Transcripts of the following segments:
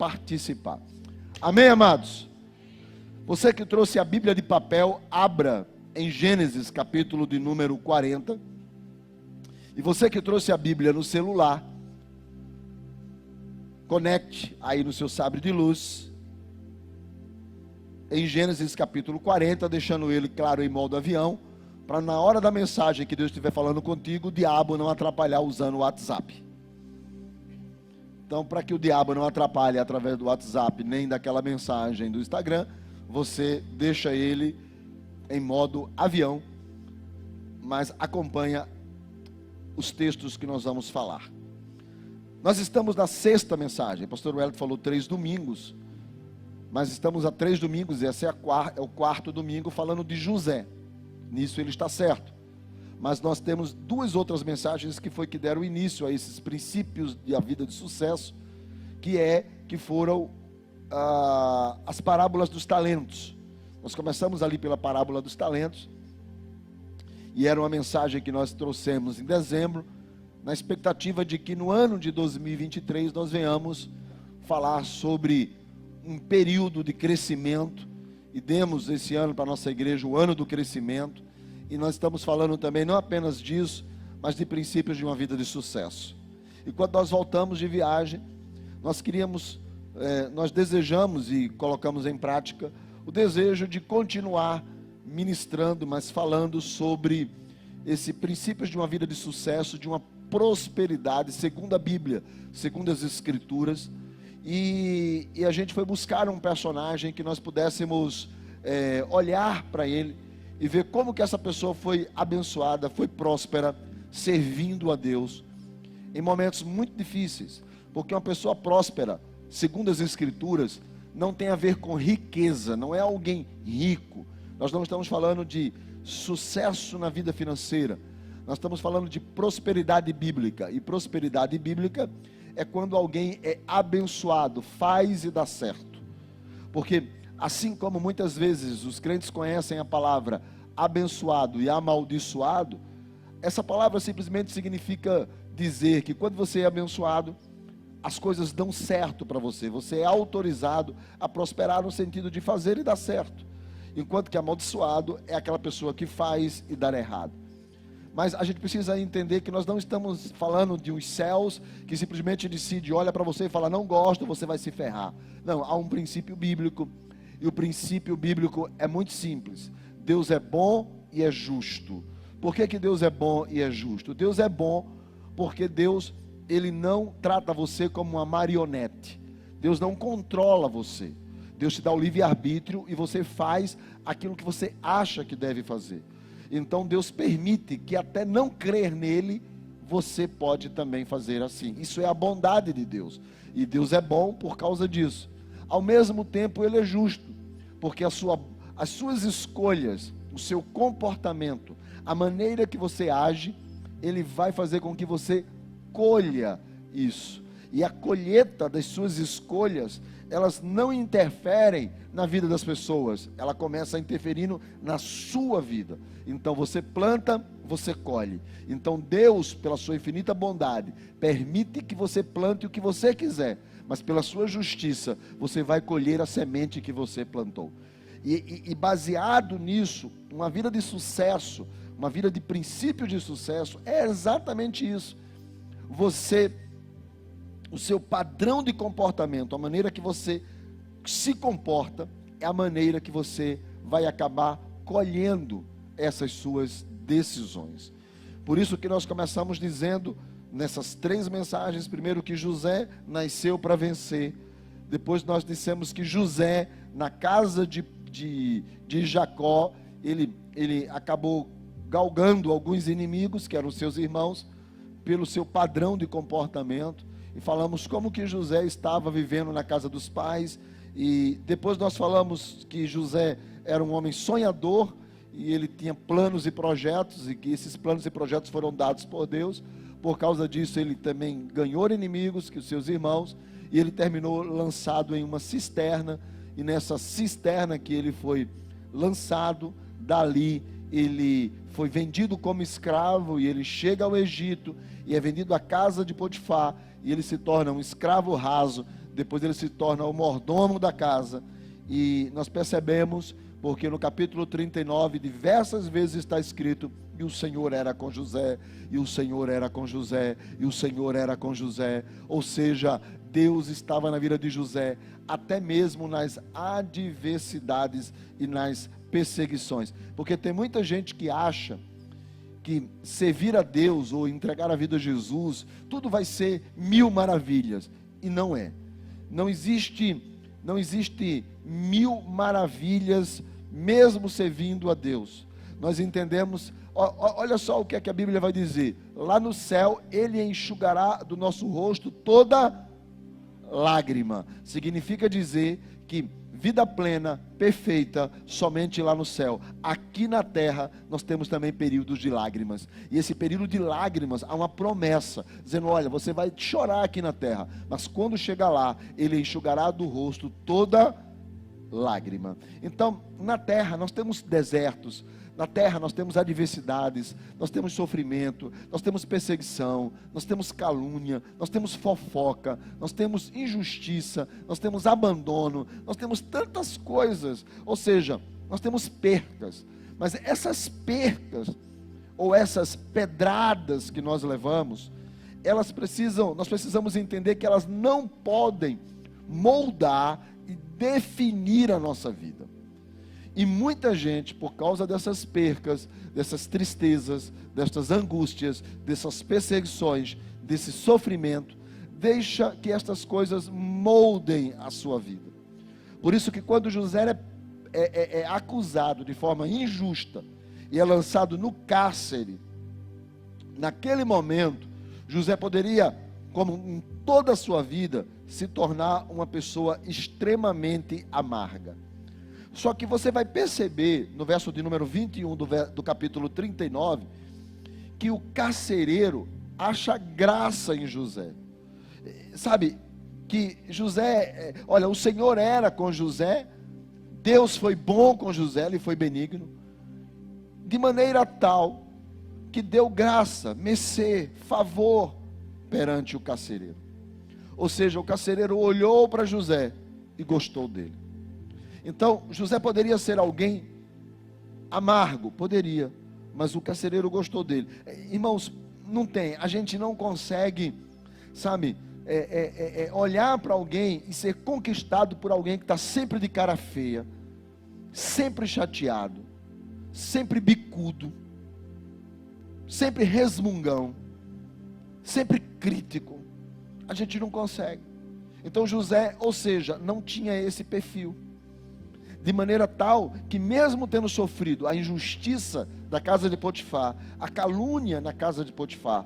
participar. Amém, amados? Você que trouxe a Bíblia de papel, abra em Gênesis, capítulo de número 40. E você que trouxe a Bíblia no celular, conecte aí no seu sabre de luz, em Gênesis capítulo 40, deixando ele claro em modo avião, para na hora da mensagem que Deus estiver falando contigo, o diabo não atrapalhar usando o WhatsApp. Então, para que o diabo não atrapalhe através do WhatsApp, nem daquela mensagem do Instagram, você deixa ele em modo avião, mas acompanha os textos que nós vamos falar. Nós estamos na sexta mensagem. O pastor Wellington falou 3 domingos, mas estamos a 3 domingos, e esse é o quarto domingo falando de José. Nisso ele está certo. Mas nós temos 2 outras mensagens que deram início a esses princípios da vida de sucesso, que foram as parábolas dos talentos. Nós começamos ali pela parábola dos talentos, e era uma mensagem que nós trouxemos em dezembro, na expectativa de que no ano de 2023 nós venhamos falar sobre um período de crescimento, e demos esse ano para a nossa igreja o ano do crescimento, e nós estamos falando também não apenas disso, mas de princípios de uma vida de sucesso. E quando nós voltamos de viagem, nós desejamos e colocamos em prática o desejo de continuar ministrando, mas falando sobre esse princípios de uma vida de sucesso, de uma prosperidade, segundo a Bíblia, segundo as Escrituras. E a gente foi buscar um personagem que nós pudéssemos olhar para ele e ver como que essa pessoa foi abençoada, foi próspera, servindo a Deus em momentos muito difíceis. Porque uma pessoa próspera, segundo as Escrituras, não tem a ver com riqueza, não é alguém rico. Nós não estamos falando de sucesso na vida financeira, nós estamos falando de prosperidade bíblica. E prosperidade bíblica é quando alguém é abençoado, faz e dá certo. Porque assim como muitas vezes os crentes conhecem a palavra abençoado e amaldiçoado, essa palavra simplesmente significa dizer que quando você é abençoado, as coisas dão certo para você. Você é autorizado a prosperar no sentido de fazer e dar certo. Enquanto que amaldiçoado é aquela pessoa que faz e dá errado. Mas a gente precisa entender que nós não estamos falando de uns céus que simplesmente decide, olha para você e fala, não gosto, você vai se ferrar. Não, há um princípio bíblico, e o princípio bíblico é muito simples. Deus é bom e é justo. Por que Deus é bom e é justo? Deus é bom porque Deus, Ele não trata você como uma marionete. Deus não controla você. Deus te dá o livre-arbítrio e você faz aquilo que você acha que deve fazer. Então Deus permite que até não crer nele, você pode também fazer assim. Isso é a bondade de Deus. E Deus é bom por causa disso. Ao mesmo tempo Ele é justo, porque as suas escolhas, o seu comportamento, a maneira que você age, Ele vai fazer com que você colha isso. E a colheita das suas escolhas, elas não interferem na vida das pessoas, ela começa interferindo na sua vida. Então você planta, você colhe. Então Deus, pela sua infinita bondade, permite que você plante o que você quiser, mas pela sua justiça, você vai colher a semente que você plantou. E baseado nisso, uma vida de sucesso, uma vida de princípio de sucesso, é exatamente isso. O seu padrão de comportamento, a maneira que você se comporta, é a maneira que você vai acabar colhendo essas suas decisões. Por isso que nós começamos dizendo, nessas 3 mensagens, primeiro que José nasceu para vencer, depois nós dissemos que José, na casa de Jacó, ele acabou galgando alguns inimigos, que eram seus irmãos, pelo seu padrão de comportamento, e falamos como que José estava vivendo na casa dos pais, e depois nós falamos que José era um homem sonhador, e ele tinha planos e projetos, e que esses planos e projetos foram dados por Deus. Por causa disso ele também ganhou inimigos, que os seus irmãos, e ele terminou lançado em uma cisterna, e nessa cisterna que ele foi lançado, dali ele foi vendido como escravo, e ele chega ao Egito, e é vendido à casa de Potifar, e ele se torna um escravo raso depois ele se torna o mordomo da casa, e nós percebemos, porque no capítulo 39, diversas vezes está escrito, e o Senhor era com José, e o Senhor era com José, e o Senhor era com José, ou seja, Deus estava na vida de José, até mesmo nas adversidades e nas perseguições, porque tem muita gente que acha que servir a Deus ou entregar a vida a Jesus, tudo vai ser mil maravilhas, e não é. Não existe mil maravilhas, mesmo servindo a Deus. Nós entendemos, olha só o que é que a Bíblia vai dizer, lá no céu, Ele enxugará do nosso rosto toda lágrima, significa dizer que vida plena, perfeita, somente lá no céu. Aqui na terra, nós temos também períodos de lágrimas. E esse período de lágrimas, há uma promessa, dizendo, olha, você vai chorar aqui na terra, mas quando chegar lá, Ele enxugará do rosto toda lágrima. Então, na terra, nós temos desertos, na terra nós temos adversidades, nós temos sofrimento, nós temos perseguição, nós temos calúnia, nós temos fofoca, nós temos injustiça, nós temos abandono, nós temos tantas coisas, ou seja, nós temos percas, mas essas percas, ou essas pedradas que nós levamos, nós precisamos entender que elas não podem moldar e definir a nossa vida. E muita gente, por causa dessas percas, dessas tristezas, dessas angústias, dessas perseguições, desse sofrimento, deixa que estas coisas moldem a sua vida. Por isso que quando José é acusado de forma injusta e é lançado no cárcere, naquele momento, José poderia, como em toda a sua vida, se tornar uma pessoa extremamente amarga. Só que você vai perceber, no verso de número 21 do capítulo 39, que o carcereiro acha graça em José. Sabe, que José, olha, o Senhor era com José, Deus foi bom com José, Ele foi benigno, de maneira tal, que deu graça, mercê, favor, perante o carcereiro. Ou seja, o carcereiro olhou para José e gostou dele. Então, José poderia ser alguém amargo, poderia, mas o carcereiro gostou dele. Irmãos, a gente não consegue, sabe, olhar para alguém e ser conquistado por alguém que está sempre de cara feia, sempre chateado, sempre bicudo, sempre resmungão, sempre crítico. A gente não consegue. Então José, ou seja, não tinha esse perfil. De maneira tal que mesmo tendo sofrido a injustiça da casa de Potifar, a calúnia na casa de Potifar,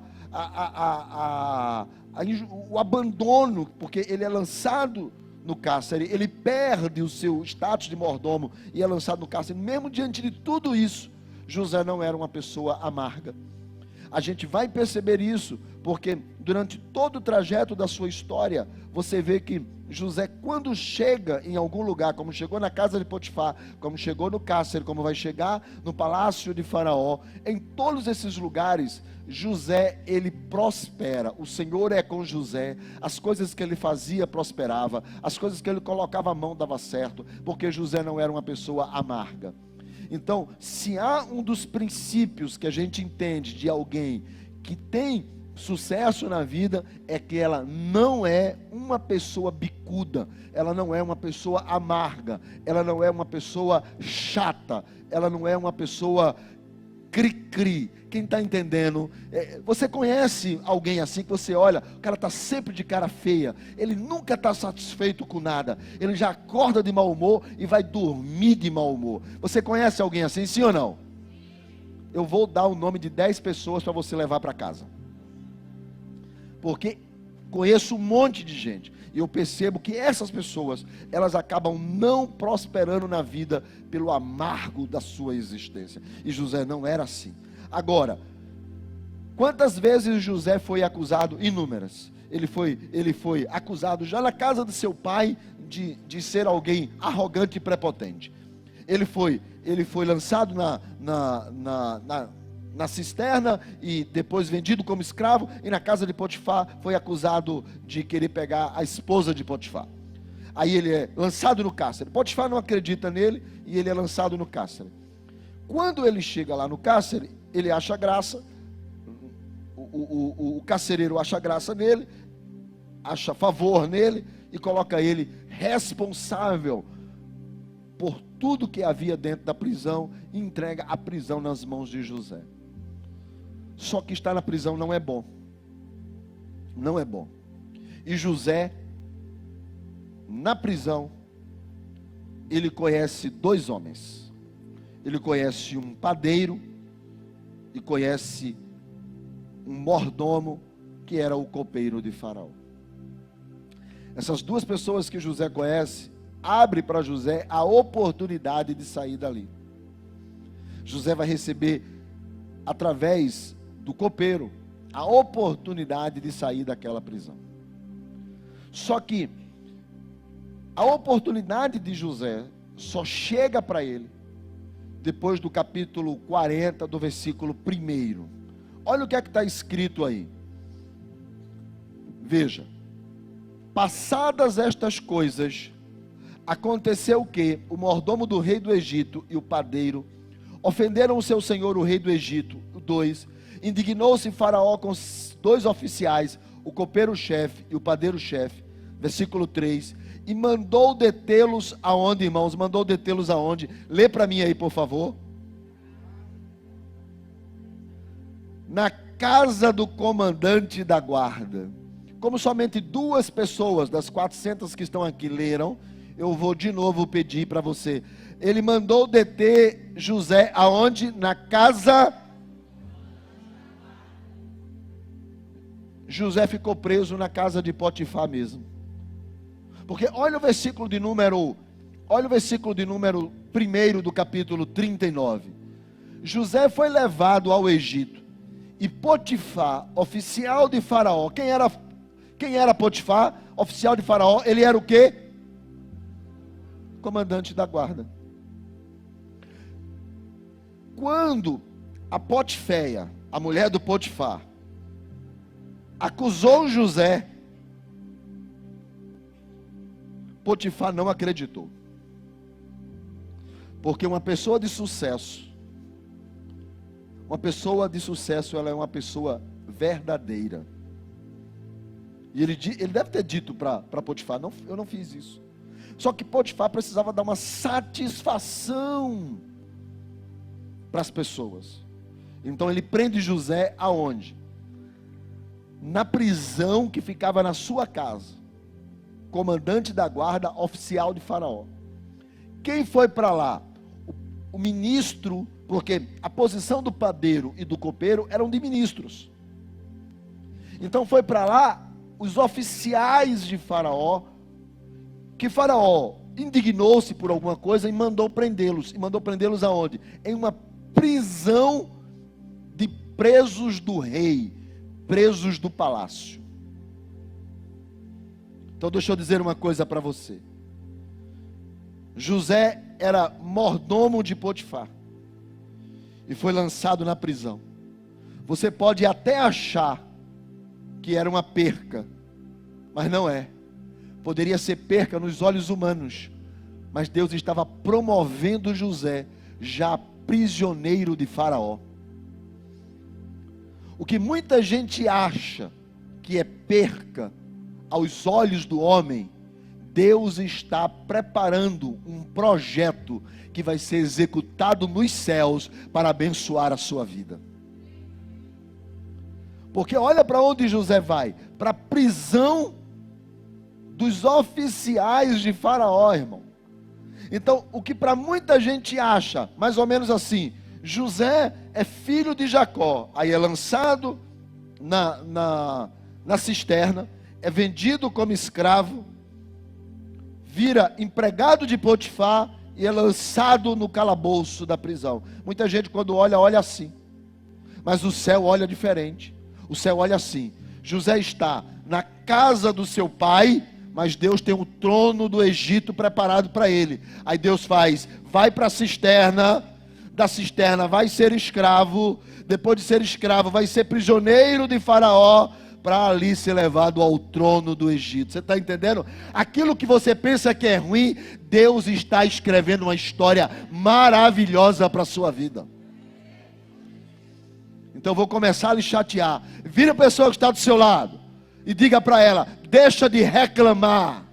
o abandono, porque ele é lançado no cárcere, ele perde o seu status de mordomo e é lançado no cárcere, mesmo diante de tudo isso, José não era uma pessoa amarga. A gente vai perceber isso, porque durante todo o trajeto da sua história, você vê que José, quando chega em algum lugar, como chegou na casa de Potifar, como chegou no cárcere, como vai chegar no palácio de Faraó, em todos esses lugares, José, ele prospera. O Senhor é com José, as coisas que ele fazia prosperava, as coisas que ele colocava a mão dava certo, porque José não era uma pessoa amarga. Então, se há um dos princípios que a gente entende de alguém que tem sucesso na vida, é que ela não é uma pessoa bicuda, ela não é uma pessoa amarga, ela não é uma pessoa chata, ela não é uma pessoa cri-cri. Quem está entendendo? Você conhece alguém assim que você olha, o cara está sempre de cara feia, ele nunca está satisfeito com nada, ele já acorda de mau humor e vai dormir de mau humor. Você conhece alguém assim, sim ou não? Eu vou dar o nome de 10 pessoas para você levar para casa, porque conheço um monte de gente, e eu percebo que essas pessoas, elas acabam não prosperando na vida, pelo amargo da sua existência, e José não era assim. Agora, quantas vezes José foi acusado? Inúmeras. Ele foi acusado já na casa de seu pai, de ser alguém arrogante e prepotente. Ele foi lançado na cisterna e depois vendido como escravo, e na casa de Potifar foi acusado de querer pegar a esposa de Potifar. Aí ele é lançado no cárcere. Potifar não acredita nele e ele é lançado no cárcere. Quando ele chega lá no cárcere, ele acha graça, o carcereiro acha graça nele, acha favor nele e coloca ele responsável por tudo que havia dentro da prisão e entrega a prisão nas mãos de José. Só que estar na prisão não é bom. Não é bom. E José, na prisão, ele conhece dois homens. Ele conhece um padeiro e conhece um mordomo que era o copeiro de Faraó. Essas duas pessoas que José conhece, abre para José a oportunidade de sair dali. José vai receber, através do copeiro, a oportunidade de sair daquela prisão. Só que a oportunidade de José só chega para ele depois do capítulo 40, do versículo 1. Olha o que é que está escrito aí. Veja. Passadas estas coisas, aconteceu que o mordomo do rei do Egito e o padeiro ofenderam o seu senhor, o rei do Egito. 2. Indignou-se Faraó com os dois oficiais, o copeiro-chefe e o padeiro-chefe. Versículo 3. E mandou detê-los aonde, irmãos? Mandou detê-los aonde? Lê para mim aí, por favor. Na casa do comandante da guarda. Como somente 2 pessoas das 400 que estão aqui leram, eu vou de novo pedir para você. Ele mandou deter José aonde? Na casa. José ficou preso na casa de Potifar mesmo. Porque olha o versículo de número 1 do capítulo 39. José foi levado ao Egito. E Potifar, oficial de Faraó, quem era Potifar? Oficial de Faraó, ele era o quê? Comandante da guarda. Quando a Potiféia, a mulher do Potifar, acusou José, Potifar não acreditou. Porque uma pessoa de sucesso, ela é uma pessoa verdadeira. E ele deve ter dito para Potifar, não, eu não fiz isso. Só que Potifar precisava dar uma satisfação para as pessoas. Então ele prende José aonde? Na prisão que ficava na sua casa. Comandante da guarda, oficial de Faraó. Quem foi para lá? O ministro, porque a posição do padeiro e do copeiro eram de ministros. Então foi para lá os oficiais de Faraó, que Faraó indignou-se por alguma coisa e mandou prendê-los. E mandou prendê-los aonde? Em uma prisão de presos do rei, presos do palácio. Então deixa eu dizer uma coisa para você. José era mordomo de Potifar e foi lançado na prisão. Você pode até achar que era uma perca, mas não é. Poderia ser perca nos olhos humanos, mas Deus estava promovendo José já prisioneiro de Faraó. O que muita gente acha que é perca aos olhos do homem, Deus está preparando um projeto que vai ser executado nos céus para abençoar a sua vida. Porque olha para onde José vai, para a prisão dos oficiais de Faraó, irmão. Então, o que para muita gente acha, mais ou menos assim, José é filho de Jacó, aí é lançado na cisterna, é vendido como escravo, vira empregado de Potifar e é lançado no calabouço da prisão. Muita gente quando olha assim, mas o céu olha diferente. O céu olha assim, José está na casa do seu pai, mas Deus tem o trono do Egito preparado para ele. Aí Deus vai para a cisterna, da cisterna vai ser escravo, depois de ser escravo vai ser prisioneiro de Faraó, para ali ser levado ao trono do Egito. Você está entendendo? Aquilo que você pensa que é ruim, Deus está escrevendo uma história maravilhosa para a sua vida. Então eu vou começar a lhe chatear. Vira a pessoa que está do seu lado e diga para ela: deixa de reclamar.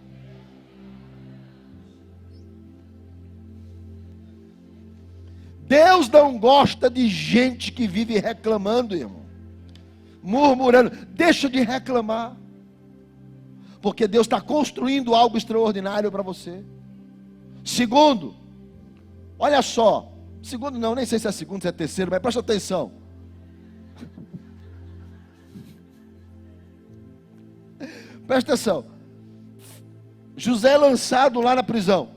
Deus não gosta de gente que vive reclamando, irmão, murmurando. Deixa de reclamar, porque Deus está construindo algo extraordinário para você. Segundo, olha só, segundo não, nem sei se é segundo, se é terceiro, mas presta atenção. Presta atenção. José é lançado lá na prisão,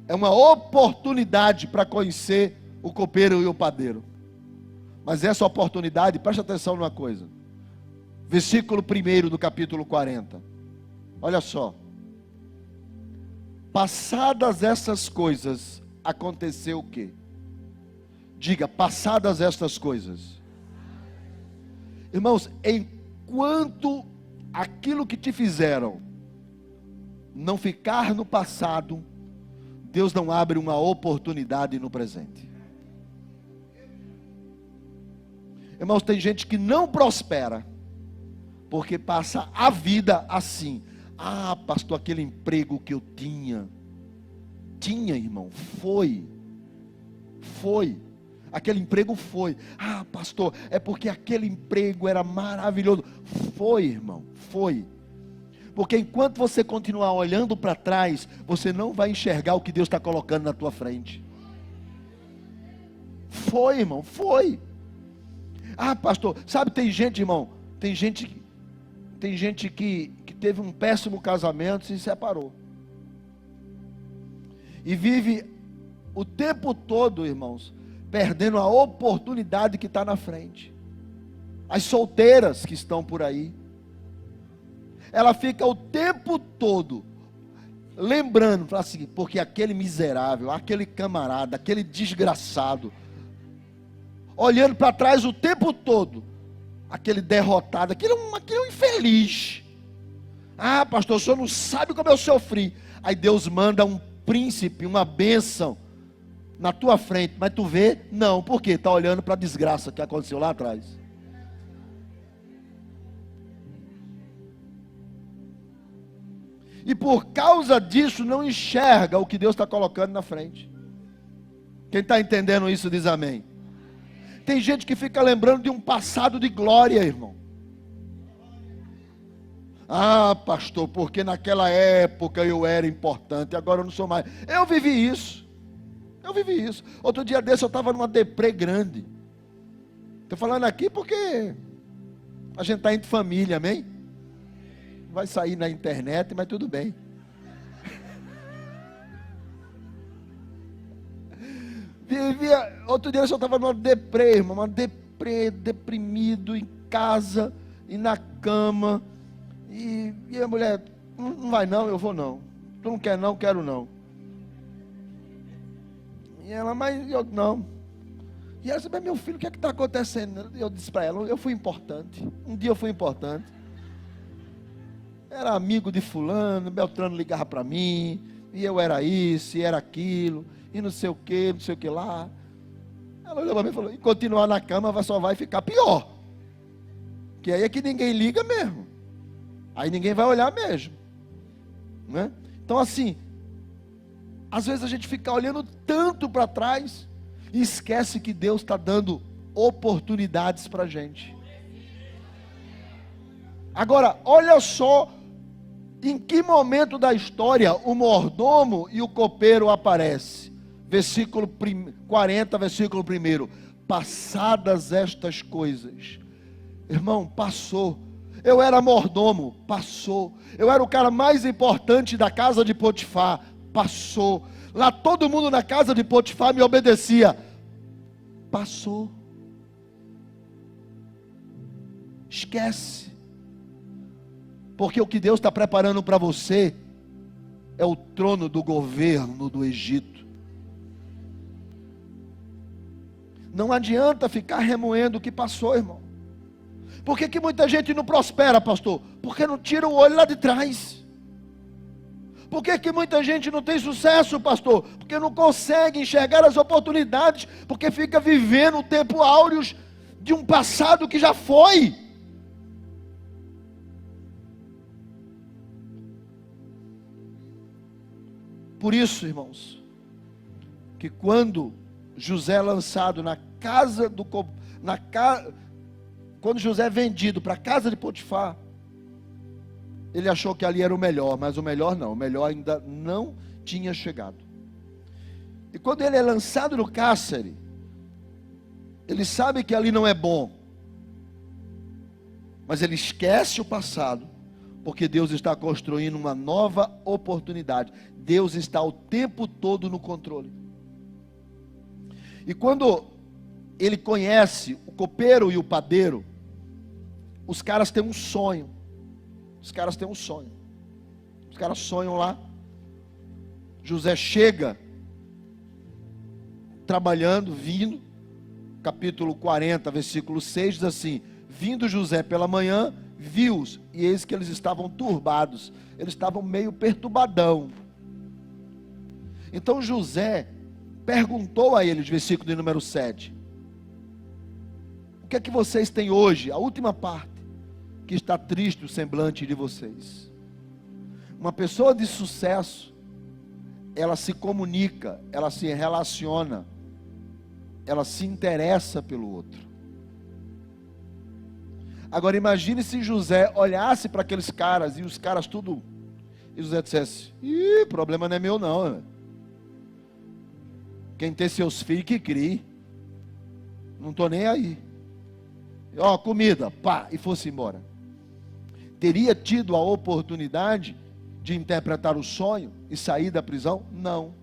é uma oportunidade para conhecer o copeiro e o padeiro. Mas essa oportunidade, presta atenção numa coisa. Versículo 1 do capítulo 40. Olha só. Passadas essas coisas, aconteceu o quê? Diga, passadas estas coisas. Irmãos, enquanto aquilo que te fizeram não ficar no passado, Deus não abre uma oportunidade no presente. Irmãos, tem gente que não prospera, porque passa a vida assim. Ah, pastor, aquele emprego que eu tinha, irmão, foi, aquele emprego foi. Ah, pastor, é porque aquele emprego era maravilhoso. Foi, irmão, foi. Porque enquanto você continuar olhando para trás, você não vai enxergar o que Deus está colocando na tua frente. Foi, irmão, foi. Ah, pastor, sabe, tem gente, irmão, tem gente que teve um péssimo casamento e se separou. E vive o tempo todo, irmãos, perdendo a oportunidade que está na frente. As solteiras que estão por aí, ela fica o tempo todo lembrando, fala assim, porque aquele miserável, aquele camarada, aquele desgraçado, olhando para trás o tempo todo, aquele derrotado, aquele é um infeliz. Ah, pastor, o senhor não sabe como eu sofri. Aí Deus manda um príncipe, uma bênção na tua frente, mas tu vê? Não, por quê? Está olhando para a desgraça que aconteceu lá atrás. E por causa disso não enxerga o que Deus está colocando na frente. Quem está entendendo isso diz amém. Tem gente que fica lembrando de um passado de glória, irmão. Ah, pastor, porque naquela época eu era importante, agora eu não sou mais. Eu vivi isso. Outro dia desse eu estava numa deprê grande. Estou falando aqui porque a gente está entre família, amém? Vai sair na internet, mas tudo bem. Outro dia eu estava numa deprê, irmão, deprimido em casa e na cama. E a mulher, não vai não, eu vou não. Tu não quer não, quero não. E ela, mas eu não. E ela disse, mas meu filho, o que é que está acontecendo? Eu disse para ela, eu fui importante. Um dia eu fui importante. Era amigo de fulano, Beltrano ligava para mim, e eu era isso, e era aquilo, e não sei o que lá. Ela olhou para mim e falou, e continuar na cama só vai ficar pior. Que aí é que ninguém liga mesmo. Aí ninguém vai olhar mesmo. Né? Então assim, às vezes a gente fica olhando tanto para trás, e esquece que Deus está dando oportunidades para a gente. Agora, olha só, em que momento da história o mordomo e o copeiro aparecem? Versículo 40, versículo 1. Passadas estas coisas. Irmão, passou. Eu era mordomo, passou. Eu era o cara mais importante da casa de Potifar, passou. Lá todo mundo na casa de Potifar me obedecia, passou. Esquece. Porque o que Deus está preparando para você é o trono do governo do Egito. Não adianta ficar remoendo o que passou, irmão. Por que muita gente não prospera, pastor? Porque não tira o olho lá de trás. Por que muita gente não tem sucesso, pastor? Porque não consegue enxergar as oportunidades, porque fica vivendo o tempo áureos de um passado que já foi. Por isso, irmãos, que quando José é lançado na casa do quando José é vendido para a casa de Potifar, ele achou que ali era o melhor, mas o melhor não, o melhor ainda não tinha chegado. E quando ele é lançado no cárcere, ele sabe que ali não é bom, mas ele esquece o passado, porque Deus está construindo uma nova oportunidade. Deus está o tempo todo no controle. E quando ele conhece o copeiro e o padeiro, os caras têm um sonho. Os caras têm um sonho. Os caras sonham lá. José chega, trabalhando, vindo. Capítulo 40, versículo 6, diz assim: vindo José pela manhã, viu-os, e eis que eles estavam turbados. Eles estavam meio perturbadão. Então José perguntou a eles, versículo de número 7. O que é que vocês têm hoje? A última parte. Que está triste o semblante de vocês. Uma pessoa de sucesso, ela se comunica, ela se relaciona, ela se interessa pelo outro. Agora imagine se José olhasse para aqueles caras, e os caras tudo, e José dissesse: ih, problema não é meu não, quem tem seus filhos que crie, não estou nem aí, ó, comida, pá, e fosse embora. Teria tido a oportunidade de interpretar o sonho e sair da prisão? Não.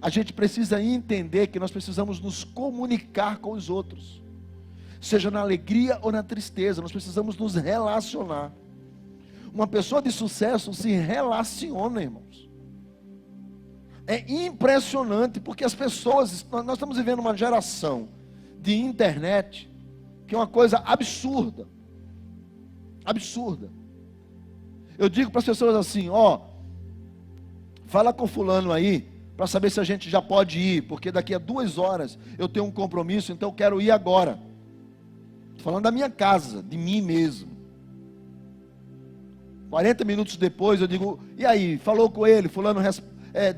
A gente precisa entender que nós precisamos nos comunicar com os outros, seja na alegria ou na tristeza. Nós precisamos nos relacionar. Uma pessoa de sucesso se relaciona, irmãos. É impressionante, porque as pessoas, nós estamos vivendo uma geração de internet, que é uma coisa absurda. Absurda. Eu digo para as pessoas assim: ó, fala com fulano aí, para saber se a gente já pode ir, porque daqui a 2 horas eu tenho um compromisso, então eu quero ir agora. Estou falando da minha casa, de mim mesmo. 40 minutos depois eu digo: e aí, falou com ele, fulano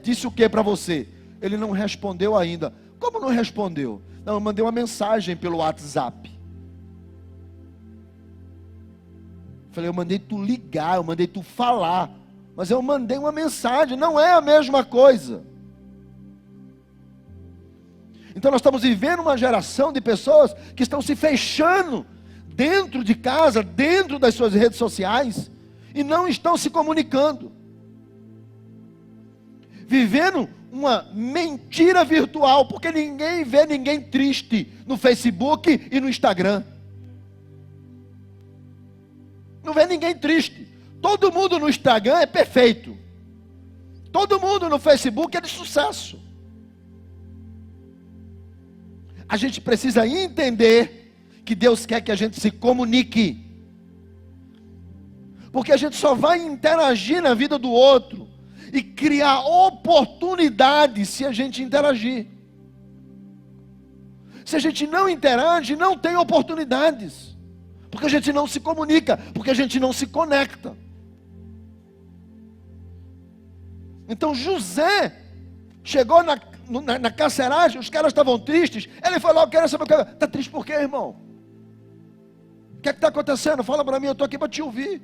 disse o que para você? Ele não respondeu ainda. Como não respondeu? Não, eu mandei uma mensagem pelo WhatsApp. Falei: eu mandei tu ligar, eu mandei tu falar, mas eu mandei uma mensagem, não é a mesma coisa. Então nós estamos vivendo uma geração de pessoas que estão se fechando dentro de casa, dentro das suas redes sociais, e não estão se comunicando, vivendo uma mentira virtual, porque ninguém vê ninguém triste no Facebook e no Instagram. Não vê ninguém triste. Todo mundo no Instagram é perfeito. Todo mundo no Facebook é de sucesso. A gente precisa entender que Deus quer que a gente se comunique. Porque a gente só vai interagir na vida do outro e criar oportunidades se a gente interagir. Se a gente não interage, não tem oportunidades. Porque a gente não se comunica, porque a gente não se conecta. Então José chegou na carceragem, os caras estavam tristes. Ele falou: eu quero saber o que está triste por quê, irmão? O que é que está acontecendo? Fala para mim, eu estou aqui para te ouvir.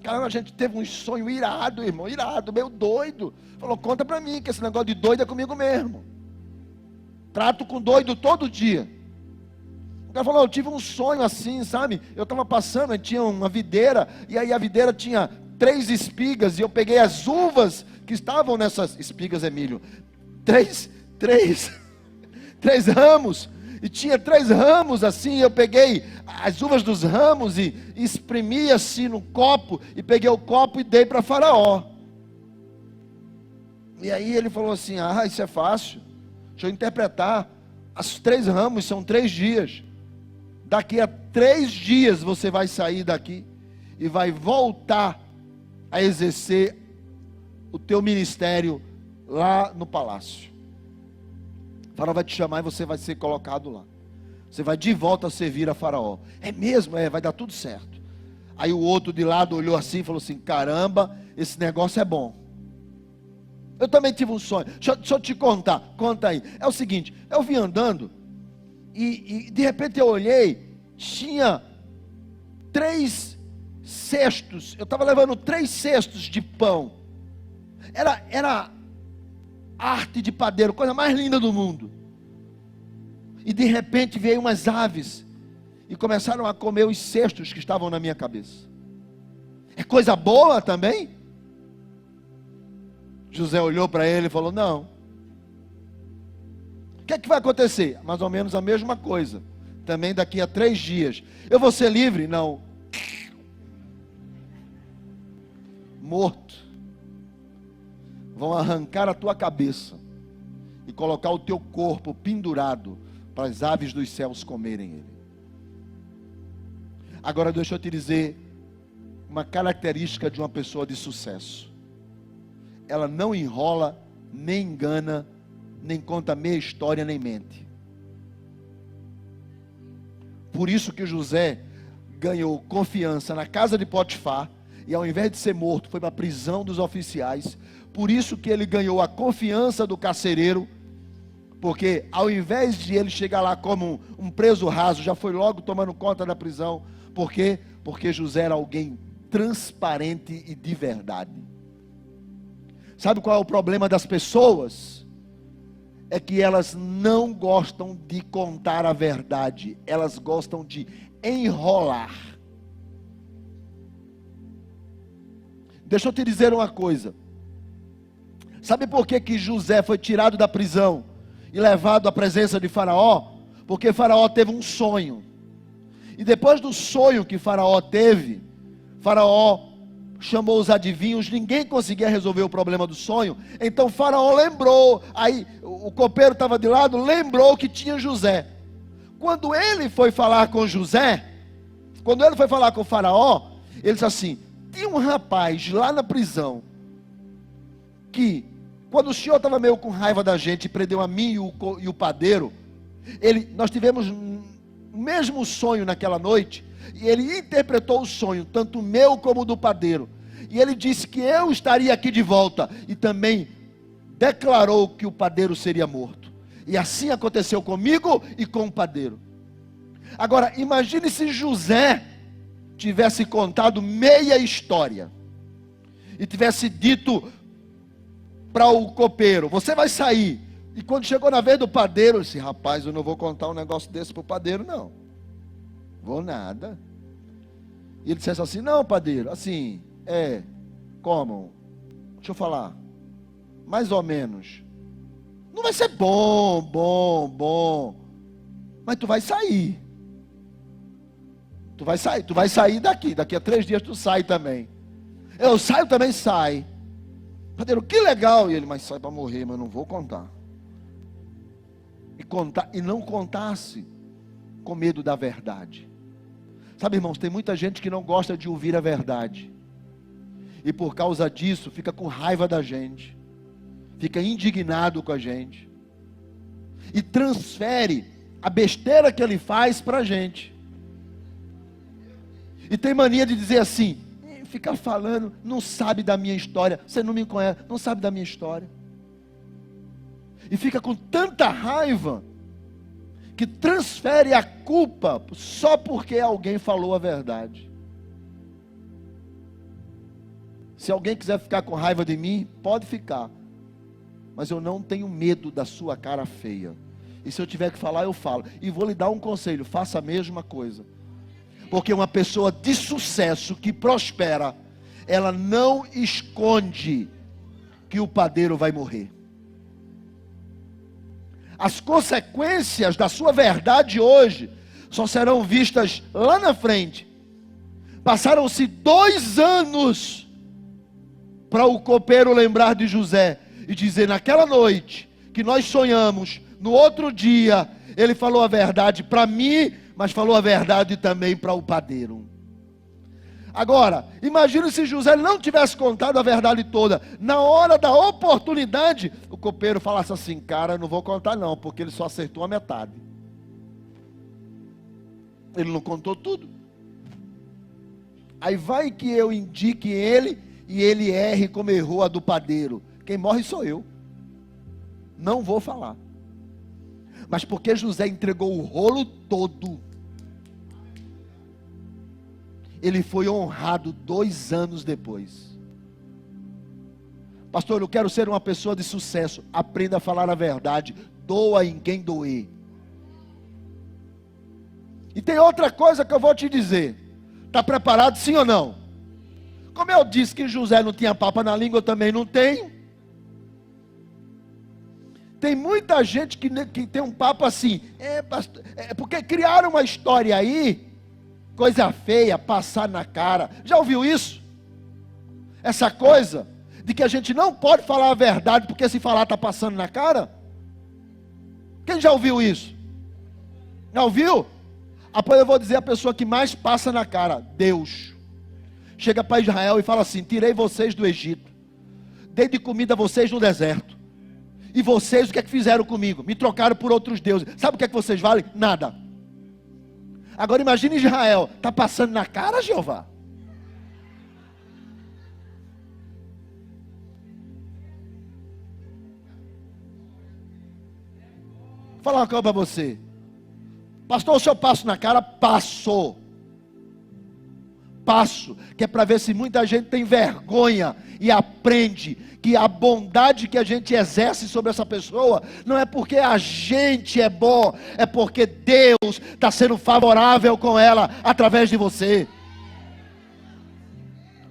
Caramba, a gente teve um sonho irado, irmão, irado, meio doido. Falou: conta para mim, que esse negócio de doido é comigo mesmo. Trato com doido todo dia. O cara falou: eu tive um sonho assim, sabe? Eu estava passando, tinha uma videira, e aí a videira tinha 3 espigas, e eu peguei as uvas que estavam nessas espigas, Emílio. 3 ramos, e tinha 3 ramos assim, eu peguei as uvas dos ramos e espremi assim no copo, e peguei o copo e dei para Faraó. E aí ele falou assim: ah, isso é fácil, deixa eu interpretar. As 3 ramos são 3 dias. Daqui a 3 dias você vai sair daqui e vai voltar a exercer o teu ministério lá no palácio. O faraó vai te chamar e você vai ser colocado lá. Você vai de volta a servir a Faraó. É mesmo? Vai dar tudo certo. Aí o outro de lado olhou assim e falou assim: caramba, esse negócio é bom. Eu também tive um sonho. Deixa eu te contar. Conta aí. É o seguinte, eu vim andando e de repente eu olhei, tinha 3 cestos. Eu estava levando 3 cestos de pão. Era arte de padeiro, coisa mais linda do mundo. E de repente veio umas aves e começaram a comer os cestos que estavam na minha cabeça. É coisa boa também? José olhou para ele e falou: não. O que é que vai acontecer? Mais ou menos a mesma coisa. Também daqui a 3 dias. Eu vou ser livre? Não. Morto. Vão arrancar a tua cabeça e colocar o teu corpo pendurado para as aves dos céus comerem ele. Agora deixa eu te dizer uma característica de uma pessoa de sucesso. Ela não enrola, nem engana, nem conta meia história, nem mente. Por isso que José ganhou confiança na casa de Potifar, e ao invés de ser morto, foi para a prisão dos oficiais. Por isso que ele ganhou a confiança do carcereiro, porque ao invés de ele chegar lá como um preso raso, já foi logo tomando conta da prisão. Por quê? Porque José era alguém transparente e de verdade. Sabe qual é o problema das pessoas? É que elas não gostam de contar a verdade, elas gostam de enrolar. Deixa eu te dizer uma coisa. Sabe por que José foi tirado da prisão e levado à presença de Faraó? Porque Faraó teve um sonho. E depois do sonho que Faraó teve, Faraó chamou os adivinhos, ninguém conseguia resolver o problema do sonho. Então Faraó lembrou, aí o copeiro estava de lado, lembrou que tinha José. Quando ele foi falar com José, quando ele foi falar com o Faraó, ele disse assim: tinha um rapaz lá na prisão, que quando o senhor estava meio com raiva da gente, prendeu a mim e o padeiro, nós tivemos o mesmo sonho naquela noite, e ele interpretou o sonho, tanto o meu como o do padeiro, e ele disse que eu estaria aqui de volta, e também declarou que o padeiro seria morto, e assim aconteceu comigo e com o padeiro. Agora, imagine se José tivesse contado meia história, e tivesse dito para o copeiro: você vai sair. E quando chegou na vez do padeiro, eu disse: rapaz, eu não vou contar um negócio desse para o padeiro, não. Vou nada. E ele dissesse assim: não, padeiro, assim, como? Deixa eu falar, mais ou menos. Não vai ser bom, mas tu vai sair. Tu vai sair daqui a 3 dias tu sai também. Eu saio também, sai. Padeiro, que legal. E ele: mas sai para morrer, mas eu não vou contar. E não contasse com medo da verdade. Sabe, irmãos, tem muita gente que não gosta de ouvir a verdade, e por causa disso fica com raiva da gente, fica indignado com a gente, e transfere a besteira que ele faz para a gente. E tem mania de dizer assim: ficar falando, não sabe da minha história, você não me conhece, não sabe da minha história. E fica com tanta raiva, que transfere a culpa só porque alguém falou a verdade. Se alguém quiser ficar com raiva de mim, pode ficar, mas eu não tenho medo da sua cara feia. E se eu tiver que falar, eu falo. E vou lhe dar um conselho: faça a mesma coisa. Porque uma pessoa de sucesso, que prospera, ela não esconde que o padeiro vai morrer. As consequências da sua verdade hoje só serão vistas lá na frente. Passaram-se 2 anos para o copeiro lembrar de José e dizer: naquela noite que nós sonhamos, no outro dia Ele falou a verdade para mim, mas falou a verdade também para o padeiro. Agora, imagine se José não tivesse contado a verdade toda. Na hora da oportunidade, o copeiro falasse assim: cara, eu não vou contar não, porque ele só acertou a metade. Ele não contou tudo. Aí vai que eu indique ele e ele erre como errou a do padeiro. Quem morre sou eu. Não vou falar. Mas porque José entregou o rolo todo, ele foi honrado 2 anos depois. Pastor, eu quero ser uma pessoa de sucesso. Aprenda a falar a verdade. Doa em quem doer. E tem outra coisa que eu vou te dizer. Está preparado, sim ou não? Como eu disse que José não tinha papa na língua, eu também não tenho. Tem muita gente que tem um papo assim. Pastor, porque criaram uma história aí, coisa feia, passar na cara. Já ouviu isso? Essa coisa de que a gente não pode falar a verdade, porque se falar está passando na cara? Quem já ouviu isso? Já ouviu? Após eu vou dizer a pessoa que mais passa na cara: Deus. Chega para Israel e fala assim: tirei vocês do Egito, dei de comida a vocês no deserto, e vocês o que é que fizeram comigo? Me trocaram por outros deuses. Sabe o que é que vocês valem? Nada. Agora imagine Israel, está passando na cara, Jeová? Vou falar uma coisa para você. Pastor, se eu passo na cara? Passo, que é para ver se muita gente tem vergonha e aprende que a bondade que a gente exerce sobre essa pessoa não é porque a gente é bom, é porque Deus está sendo favorável com ela através de você.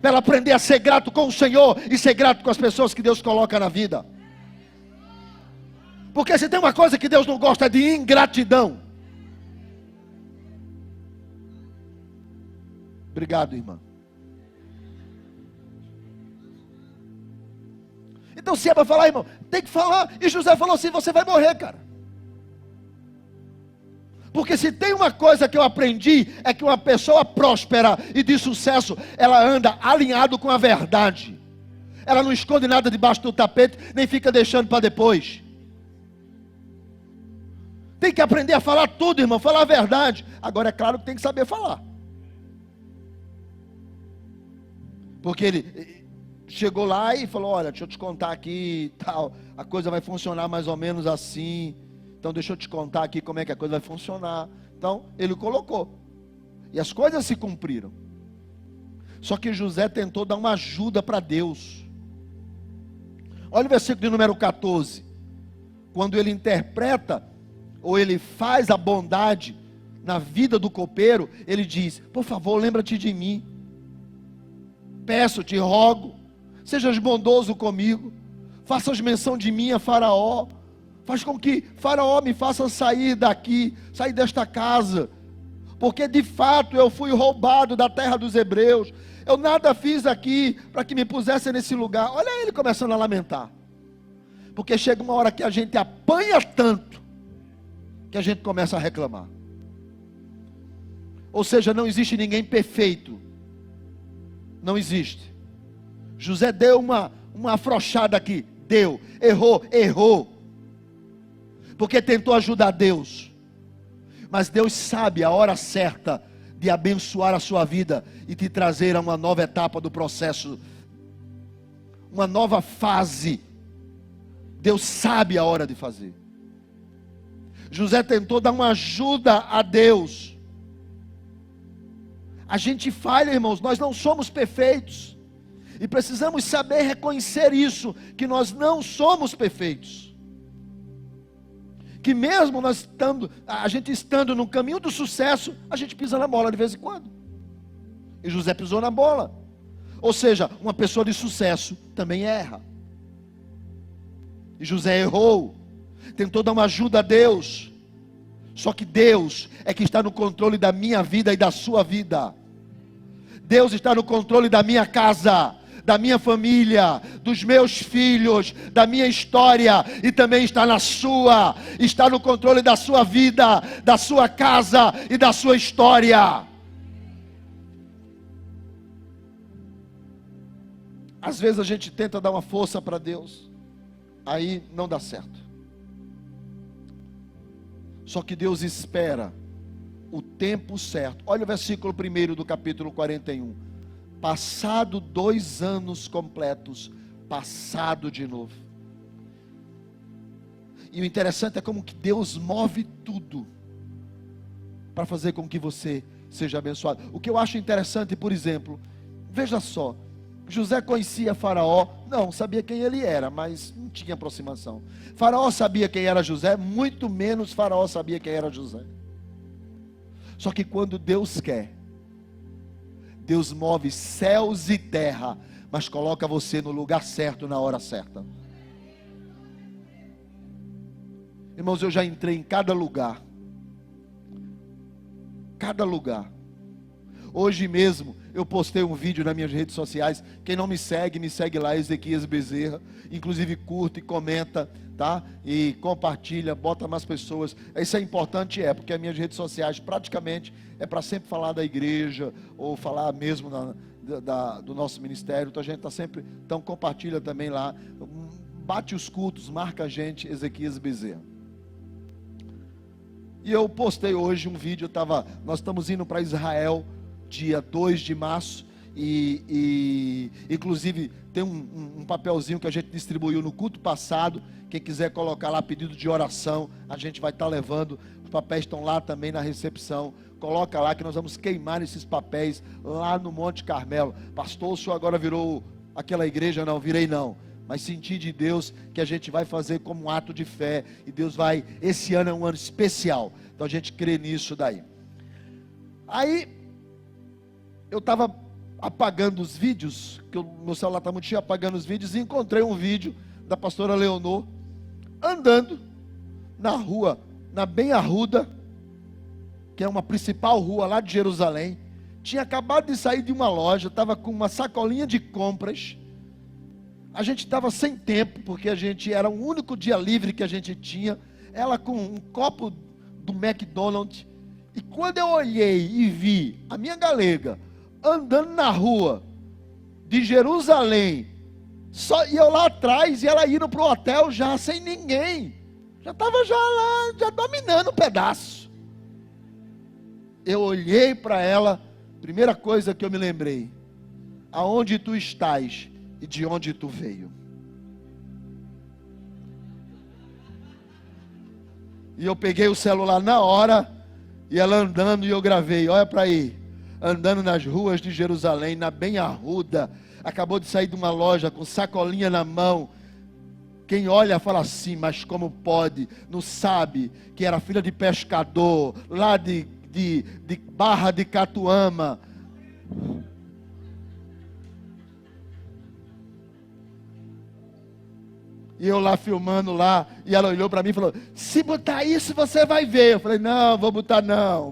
Para ela aprender a ser grato com o Senhor e ser grato com as pessoas que Deus coloca na vida. Porque se tem uma coisa que Deus não gosta, é de ingratidão. Obrigado, irmã. Então se é para falar, irmão, tem que falar. E José falou assim: você vai morrer, cara. Porque se tem uma coisa que eu aprendi, é que uma pessoa próspera e de sucesso, ela anda alinhado com a verdade. Ela não esconde nada debaixo do tapete, nem fica deixando para depois. Tem que aprender a falar tudo, irmão, falar a verdade. Agora é claro que tem que saber falar. Porque ele chegou lá e falou: olha, deixa eu te contar aqui e tal, a coisa vai funcionar mais ou menos assim, então deixa eu te contar aqui como é que a coisa vai funcionar. Então ele colocou, e as coisas se cumpriram. Só que José tentou dar uma ajuda para Deus. Olha o versículo de número 14. Quando ele interpreta, ou ele faz a bondade na vida do copeiro, ele diz: por favor, lembra-te de mim. Peço, te rogo, sejas bondoso comigo, faças menção de mim a Faraó, faz com que Faraó me faça sair daqui, sair desta casa, porque de fato eu fui roubado da terra dos hebreus, eu nada fiz aqui para que me pusessem nesse lugar. Olha ele começando a lamentar, porque chega uma hora que a gente apanha tanto, que a gente começa a reclamar. Ou seja, não existe ninguém perfeito. Não existe. José deu uma afrouxada aqui. Deu. Errou. Porque tentou ajudar Deus. Mas Deus sabe a hora certa de abençoar a sua vida e te trazer a uma nova etapa do processo. Uma nova fase. Deus sabe a hora de fazer. José tentou dar uma ajuda a Deus. A gente falha, irmãos, nós não somos perfeitos. E precisamos saber reconhecer isso, que nós não somos perfeitos. Que mesmo a gente estando no caminho do sucesso, a gente pisa na bola de vez em quando. E José pisou na bola. Ou seja, uma pessoa de sucesso também erra. E José errou. Tentou dar uma ajuda a Deus. Só que Deus é que está no controle da minha vida e da sua vida. Deus está no controle da minha casa. da minha família, dos meus filhos, da minha história, e também está na sua, está no controle da sua vida, da sua casa e da sua história. Às vezes a gente tenta dar uma força para Deus, aí não dá certo. Só que Deus espera o tempo certo. Olha o versículo 1 do capítulo 41. Passado 2 anos completos, passado de novo. E o interessante é como que Deus move tudo para fazer com que você seja abençoado. O que eu acho interessante, por exemplo, veja só, José conhecia Faraó? Não, sabia quem ele era, mas não tinha aproximação. Faraó sabia quem era José? Muito menos Faraó sabia quem era José. Só que quando Deus quer, Deus move céus e terra, mas coloca você no lugar certo, na hora certa. Irmãos, eu já entrei em cada lugar. Cada lugar. Hoje mesmo eu postei um vídeo nas minhas redes sociais. Quem não me segue lá, Ezequias Bezerra. Inclusive curta e comenta, tá? E compartilha, bota mais pessoas. Isso é importante, porque as minhas redes sociais praticamente é para sempre falar da igreja, ou falar mesmo do nosso ministério. Então a gente está sempre, então compartilha também lá. Bate os cultos, marca a gente, Ezequias Bezerra. E eu postei hoje um vídeo, nós estamos indo para Israel, dia 2 de março, e inclusive tem um papelzinho que a gente distribuiu no culto passado. Quem quiser colocar lá pedido de oração, a gente vai estar levando. Os papéis estão lá também na recepção. Coloca lá que nós vamos queimar esses papéis lá no Monte Carmelo. Pastor, o senhor agora virou aquela igreja? Não, virei não. Mas senti de Deus que a gente vai fazer como um ato de fé. E Deus vai, esse ano é um ano especial. Então a gente crê nisso daí. Aí eu estava apagando os vídeos, que o meu celular está muito cheio, apagando os vídeos, e encontrei um vídeo da pastora Leonor, andando na rua, na Ben Arruda, que é uma principal rua lá de Jerusalém. Tinha acabado de sair de uma loja, estava com uma sacolinha de compras. A gente estava sem tempo, porque a gente era o único dia livre que a gente tinha. Ela com um copo do McDonald's. E quando eu olhei e vi a minha galega andando na rua de Jerusalém, e eu lá atrás, e ela indo para o hotel já sem ninguém, já estava já lá, já dominando um pedaço. Eu olhei para ela, primeira coisa que eu me lembrei: aonde tu estás e de onde tu veio. E eu peguei o celular na hora, e ela andando, e eu gravei. Olha para aí, andando nas ruas de Jerusalém, na Ben Arruda, acabou de sair de uma loja com sacolinha na mão. Quem olha fala assim: mas como pode? Não sabe que era filha de pescador, lá de Barra de Catuama. E eu lá filmando lá, e ela olhou para mim e falou: se botar isso você vai ver. Eu falei: não, vou botar não.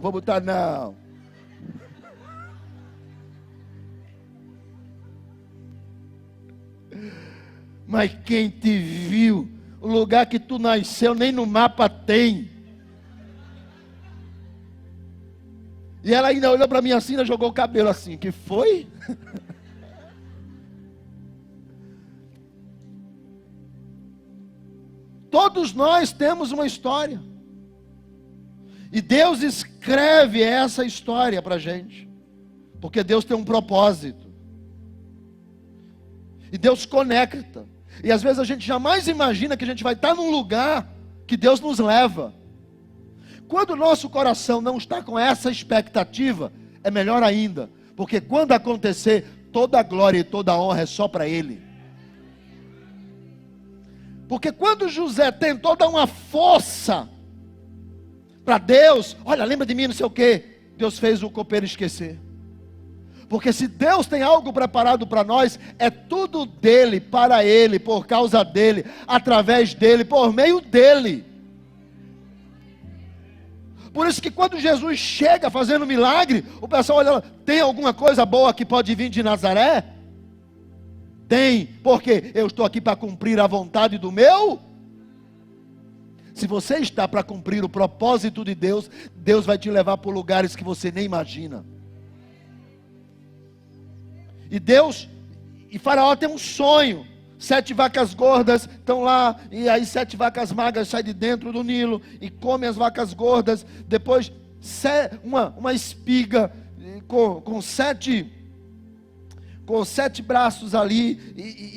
Mas quem te viu, o lugar que tu nasceu nem no mapa tem. E ela ainda olhou para mim assim, ainda jogou o cabelo assim: que foi? Todos nós temos uma história. E Deus escreve essa história para a gente. Porque Deus tem um propósito. E Deus conecta. E às vezes a gente jamais imagina que a gente vai estar num lugar que Deus nos leva. Quando o nosso coração não está com essa expectativa, é melhor ainda. Porque quando acontecer, toda a glória e toda a honra é só para Ele. Porque quando José tentou dar uma força para Deus, olha, lembra de mim, não sei o que, Deus fez o copeiro esquecer. Porque se Deus tem algo preparado para nós, é tudo dele, para ele, por causa dele, através dele, por meio dele. Por isso que quando Jesus chega fazendo milagre, o pessoal olha: tem alguma coisa boa que pode vir de Nazaré? Tem, porque eu estou aqui para cumprir a vontade do meu. Se você está para cumprir o propósito de Deus, Deus vai te levar por lugares que você nem imagina. E Faraó tem um sonho. 7 vacas gordas estão lá, e aí 7 vacas magras saem de dentro do Nilo e comem as vacas gordas. Depois uma espiga com 7 braços ali,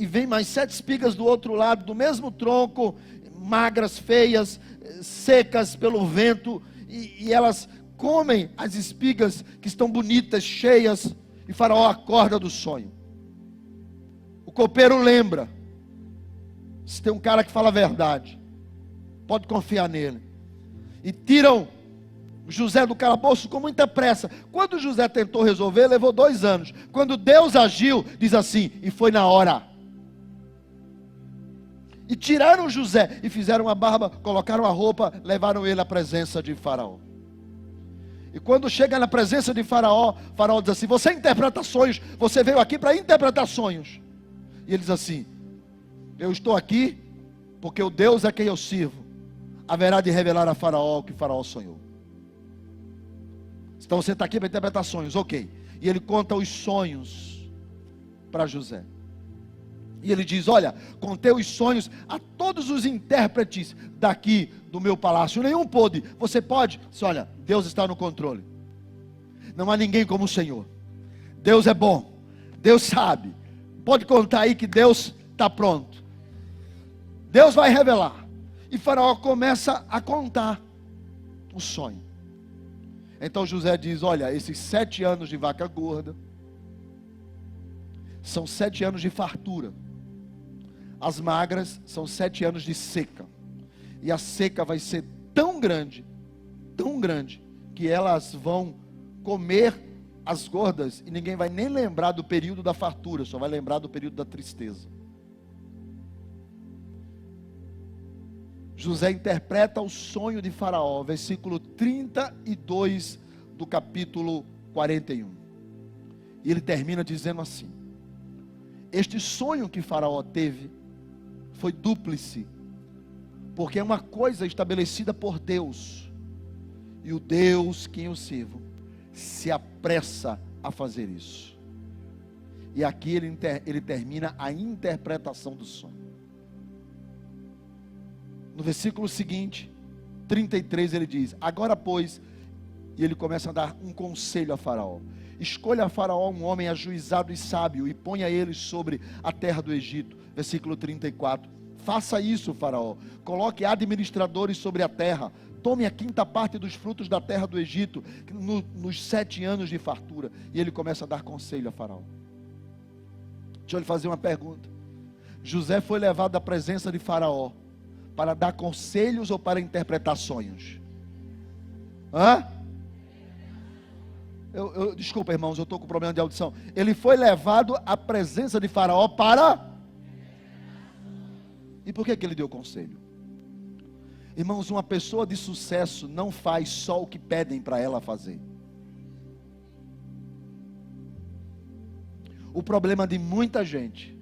e vem mais 7 espigas do outro lado, do mesmo tronco, magras, feias, secas pelo vento, e elas comem as espigas que estão bonitas, cheias, e Faraó acorda do sonho. O copeiro lembra. Se tem um cara que fala a verdade, pode confiar nele. E tiram José do calabouço com muita pressa. Quando José tentou resolver, levou 2 anos. Quando Deus agiu, diz assim, e foi na hora. E tiraram José, e fizeram a barba, colocaram a roupa, levaram ele à presença de Faraó. E quando chega na presença de Faraó, Faraó diz assim, você interpreta sonhos, você veio aqui para interpretar sonhos. E ele diz assim, eu estou aqui, porque o Deus a quem eu sirvo, haverá de revelar a Faraó o que Faraó sonhou. Então você está aqui para interpretar sonhos, ok. E ele conta os sonhos para José. E ele diz, olha, contei os sonhos a todos os intérpretes daqui do meu palácio, nenhum pôde. Você pode? Diz, olha, Deus está no controle. Não há ninguém como o Senhor. Deus é bom, Deus sabe. Pode contar aí que Deus está pronto. Deus vai revelar. E Faraó começa a contar o sonho. Então José diz, olha, esses 7 anos de vaca gorda são 7 anos de fartura. As magras são 7 anos de seca. E a seca vai ser tão grande, que elas vão comer as gordas, e ninguém vai nem lembrar do período da fartura, só vai lembrar do período da tristeza. José interpreta o sonho de Faraó, versículo 32 do capítulo 41. E ele termina dizendo assim: este sonho que Faraó teve foi dúplice, porque é uma coisa estabelecida por Deus, e o Deus quem eu sirvo se apressa a fazer isso. E aqui ele termina a interpretação do sonho. No versículo seguinte, 33, ele diz: agora pois, e ele começa a dar um conselho a Faraó: escolha a Faraó um homem ajuizado e sábio, e ponha ele sobre a terra do Egito. Versículo 34, faça isso, Faraó, coloque administradores sobre a terra, tome a 5ª parte dos frutos da terra do Egito, nos 7 anos de fartura. E ele começa a dar conselho a Faraó. Deixa eu lhe fazer uma pergunta. José foi levado à presença de Faraó para dar conselhos ou para interpretar sonhos? Desculpa, irmãos, eu estou com problema de audição. Ele foi levado à presença de Faraó para... E por que ele deu conselho? Irmãos, uma pessoa de sucesso não faz só o que pedem para ela fazer. O problema de muita gente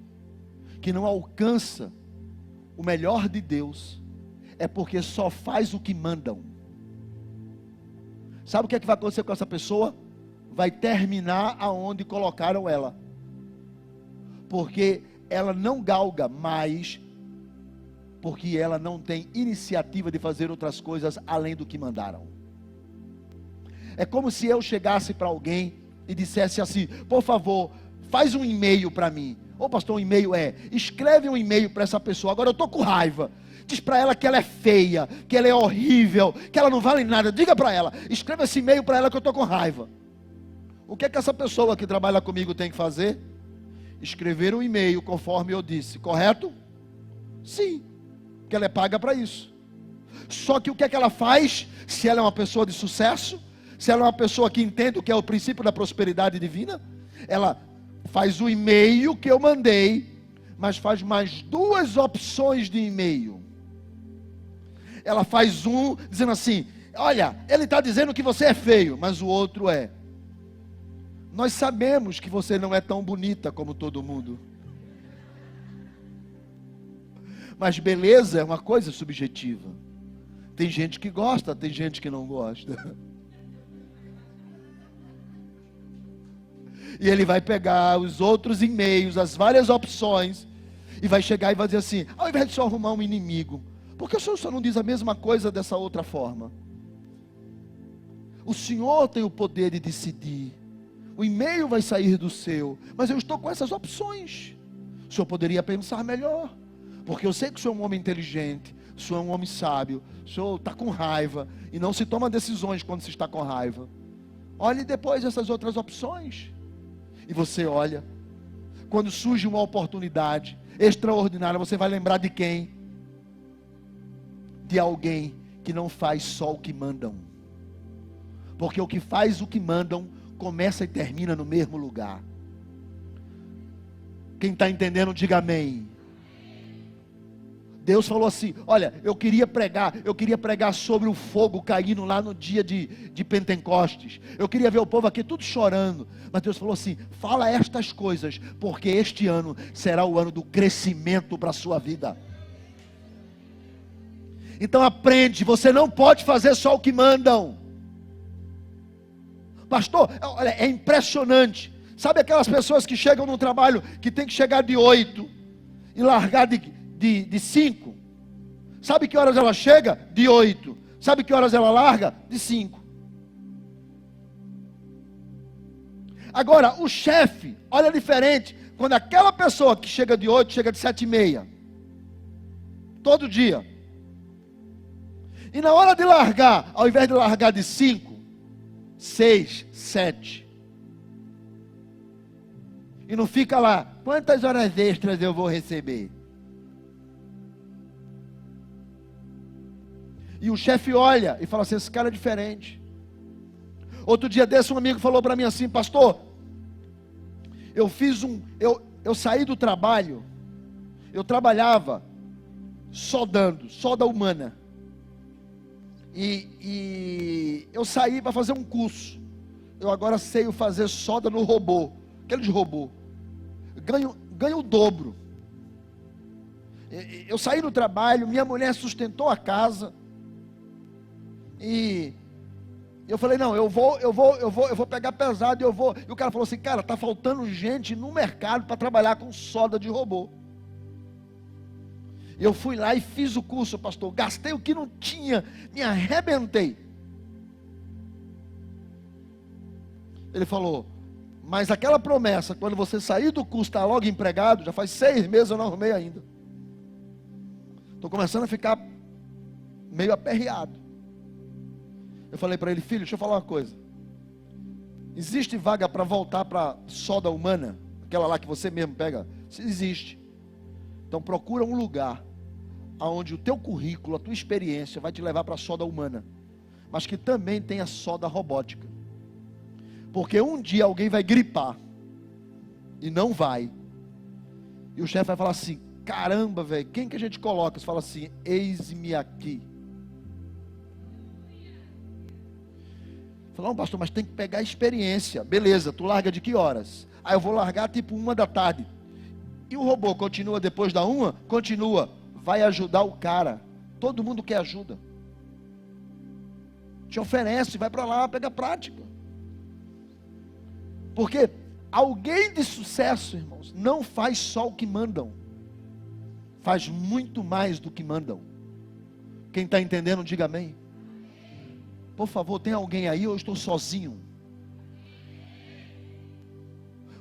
que não alcança o melhor de Deus é porque só faz o que mandam. Sabe o que é que vai acontecer com essa pessoa? Vai terminar aonde colocaram ela, porque ela não galga mais, porque ela não tem iniciativa de fazer outras coisas além do que mandaram. É como se eu chegasse para alguém e dissesse assim: por favor, faz um e-mail para mim. Ô pastor, um e-mail escreve um e-mail para essa pessoa, agora eu estou com raiva, diz para ela que ela é feia, que ela é horrível, que ela não vale nada, diga para ela, escreva esse e-mail para ela que eu estou com raiva. O que é que essa pessoa que trabalha comigo tem que fazer? Escrever um e-mail conforme eu disse, correto? Sim, porque ela é paga para isso. Só que o que é que ela faz? Se ela é uma pessoa de sucesso, se ela é uma pessoa que entende o que é o princípio da prosperidade divina, ela faz o e-mail que eu mandei, mas faz mais 2 opções de e-mail. Ela faz um dizendo assim: olha, ele está dizendo que você é feio, mas o outro é: nós sabemos que você não é tão bonita como todo mundo. Mas beleza é uma coisa subjetiva. Tem gente que gosta, tem gente que não gosta. E ele vai pegar os outros e-mails, as várias opções, e vai chegar e vai dizer assim: ao invés de só arrumar um inimigo, por que o senhor só não diz a mesma coisa dessa outra forma? O senhor tem o poder de decidir. O e-mail vai sair do seu, mas eu estou com essas opções. O senhor poderia pensar melhor, porque eu sei que o senhor é um homem inteligente, o senhor é um homem sábio, o senhor está com raiva, e não se toma decisões quando se está com raiva. Olhe depois essas outras opções. E você olha, quando surge uma oportunidade extraordinária, você vai lembrar de quem? De alguém que não faz só o que mandam. Porque o que faz o que mandam, começa e termina no mesmo lugar. Quem está entendendo, diga amém. Deus falou assim: olha, eu queria pregar sobre o fogo caindo lá no dia de Pentecostes. Eu queria ver o povo aqui tudo chorando. Mas Deus falou assim: fala estas coisas, porque este ano será o ano do crescimento para a sua vida. Então aprende, você não pode fazer só o que mandam. Pastor, olha, é impressionante. Sabe aquelas pessoas que chegam no trabalho, que tem que chegar de 8 e largar de 5? Sabe que horas ela chega? De 8. Sabe que horas ela larga? De 5. Agora, o chefe, olha diferente. Quando aquela pessoa que chega de 8, chega de 7:30. Todo dia. E na hora de largar, ao invés de largar de 5, 6, 7. E não fica lá: quantas horas extras eu vou receber? E o chefe olha e fala assim: esse cara é diferente. Outro dia desse, um amigo falou para mim assim: pastor, eu saí do trabalho, eu trabalhava soldando, solda humana. E eu saí para fazer um curso. Eu agora sei fazer solda no robô, aquele de robô. Ganho o dobro. Eu saí do trabalho, minha mulher sustentou a casa. E eu falei: não, eu vou pegar pesado, eu vou. E o cara falou assim: cara, tá faltando gente no mercado para trabalhar com solda de robô. Eu fui lá e fiz o curso, pastor. Gastei o que não tinha, me arrebentei. Ele falou: mas aquela promessa, quando você sair do curso, está logo empregado, já faz 6 meses eu não arrumei ainda. Estou começando a ficar meio aperreado. Eu falei para ele: filho, deixa eu falar uma coisa. Existe vaga para voltar para solda humana? Aquela lá que você mesmo pega? Existe. Então procura um lugar onde o teu currículo, a tua experiência vai te levar para a solda humana, mas que também tenha solda robótica. Porque um dia alguém vai gripar e não vai. E o chefe vai falar assim: caramba, velho, quem que a gente coloca? Você fala assim: eis-me aqui. Fala: não, pastor, mas tem que pegar a experiência. Beleza, tu larga de que horas? Eu vou largar tipo 1 da tarde. E o robô continua depois da 1? Continua. Vai ajudar o cara. Todo mundo quer ajuda. Te oferece, vai para lá, pega prática. Porque alguém de sucesso, irmãos, não faz só o que mandam. Faz muito mais do que mandam. Quem está entendendo, diga amém. Por favor, tem alguém aí ou eu estou sozinho?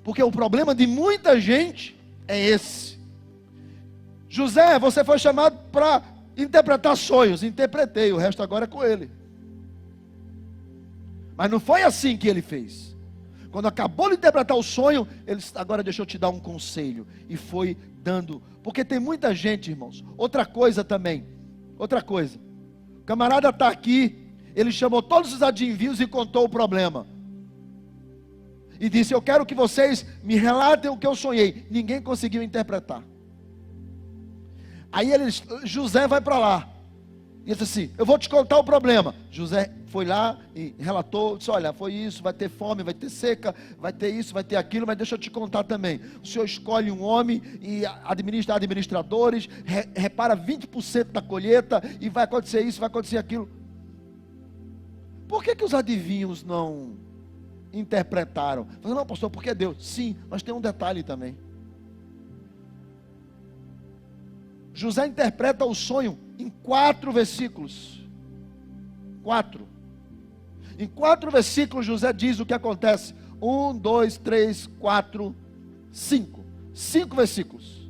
Porque o problema de muita gente é esse. José, você foi chamado para interpretar sonhos. Interpretei, o resto agora é com ele. Mas não foi assim que ele fez. Quando acabou de interpretar o sonho, ele disse: agora deixa eu te dar um conselho. E foi dando. Porque tem muita gente, irmãos. Outra coisa também. Outra coisa. O camarada está aqui. Ele chamou todos os advinhos e contou o problema. E disse: eu quero que vocês me relatem o que eu sonhei. Ninguém conseguiu interpretar. Aí José vai para lá. E disse assim: eu vou te contar o problema. José foi lá e relatou, disse, olha, foi isso, vai ter fome, vai ter seca, vai ter isso, vai ter aquilo, mas deixa eu te contar também. O senhor escolhe um homem e administra administradores, repara 20% da colheita, e vai acontecer isso, vai acontecer aquilo. Por que os adivinhos não interpretaram? Falei, não, pastor, porque é Deus. Sim, mas tem um detalhe também. José interpreta o sonho em 4 versículos. 4. Em 4 versículos, José diz o que acontece. 1, 2, 3, 4, 5. 5 versículos.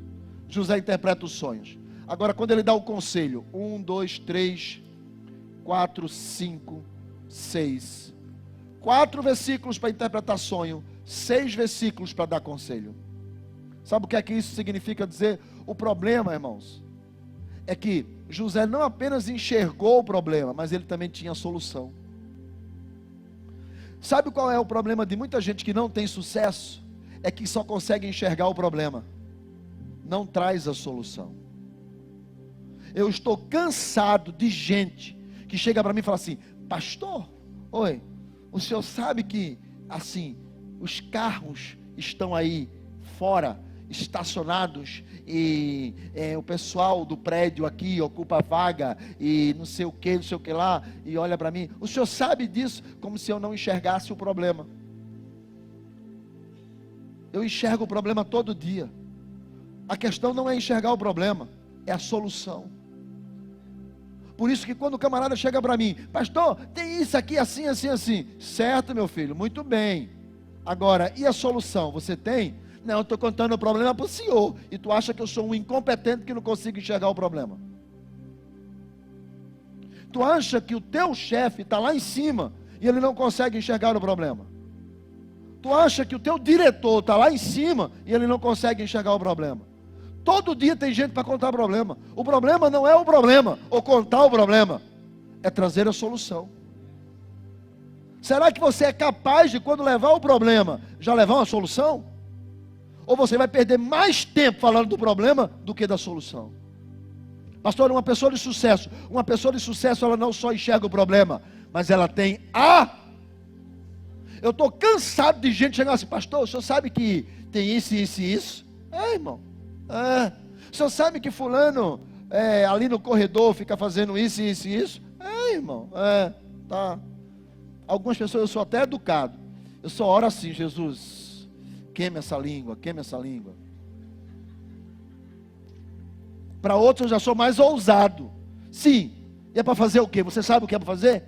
José interpreta os sonhos. Agora, quando ele dá o conselho, 1, 2, 3, 4, 5, 6. 4 versículos para interpretar sonho, 6 versículos para dar conselho. Sabe o que é que isso significa dizer? O problema, irmãos, é que José não apenas enxergou o problema, mas ele também tinha a solução. Sabe qual é o problema de muita gente que não tem sucesso? É que só consegue enxergar o problema, não traz a solução. Eu estou cansado de gente que chega para mim e fala assim, pastor, oi, o senhor sabe que, assim, os carros estão aí fora, estacionados, e o pessoal do prédio aqui ocupa a vaga, e não sei o que lá, e olha para mim, o senhor sabe disso? Como se eu não enxergasse o problema. Eu enxergo o problema todo dia. A questão não é enxergar o problema, é a solução. Por isso que quando o camarada chega para mim, pastor, tem isso aqui assim, assim, assim. Certo, meu filho, muito bem. Agora, e a solução? Você tem? Não, eu estou contando o problema para o senhor. E tu acha que eu sou um incompetente que não consigo enxergar o problema? Tu acha que o teu chefe está lá em cima e ele não consegue enxergar o problema? Tu acha que o teu diretor está lá em cima e ele não consegue enxergar o problema? Todo dia tem gente para contar problema. O problema não é o problema, ou contar o problema, é trazer a solução. Será que você é capaz de, quando levar o problema, já levar uma solução? Ou você vai perder mais tempo falando do problema do que da solução? Pastor, uma pessoa de sucesso, ela não só enxerga o problema, mas ela tem a... Eu estou cansado de gente chegar assim, pastor, o senhor sabe que tem isso, isso e isso? Irmão. O senhor sabe que fulano ali no corredor fica fazendo isso, isso e isso? Irmão, tá. Algumas pessoas, eu sou até educado, eu só oro assim, Jesus, queime essa língua. Para outros eu já sou mais ousado. Sim, e é para fazer o quê? Você sabe o que é para fazer?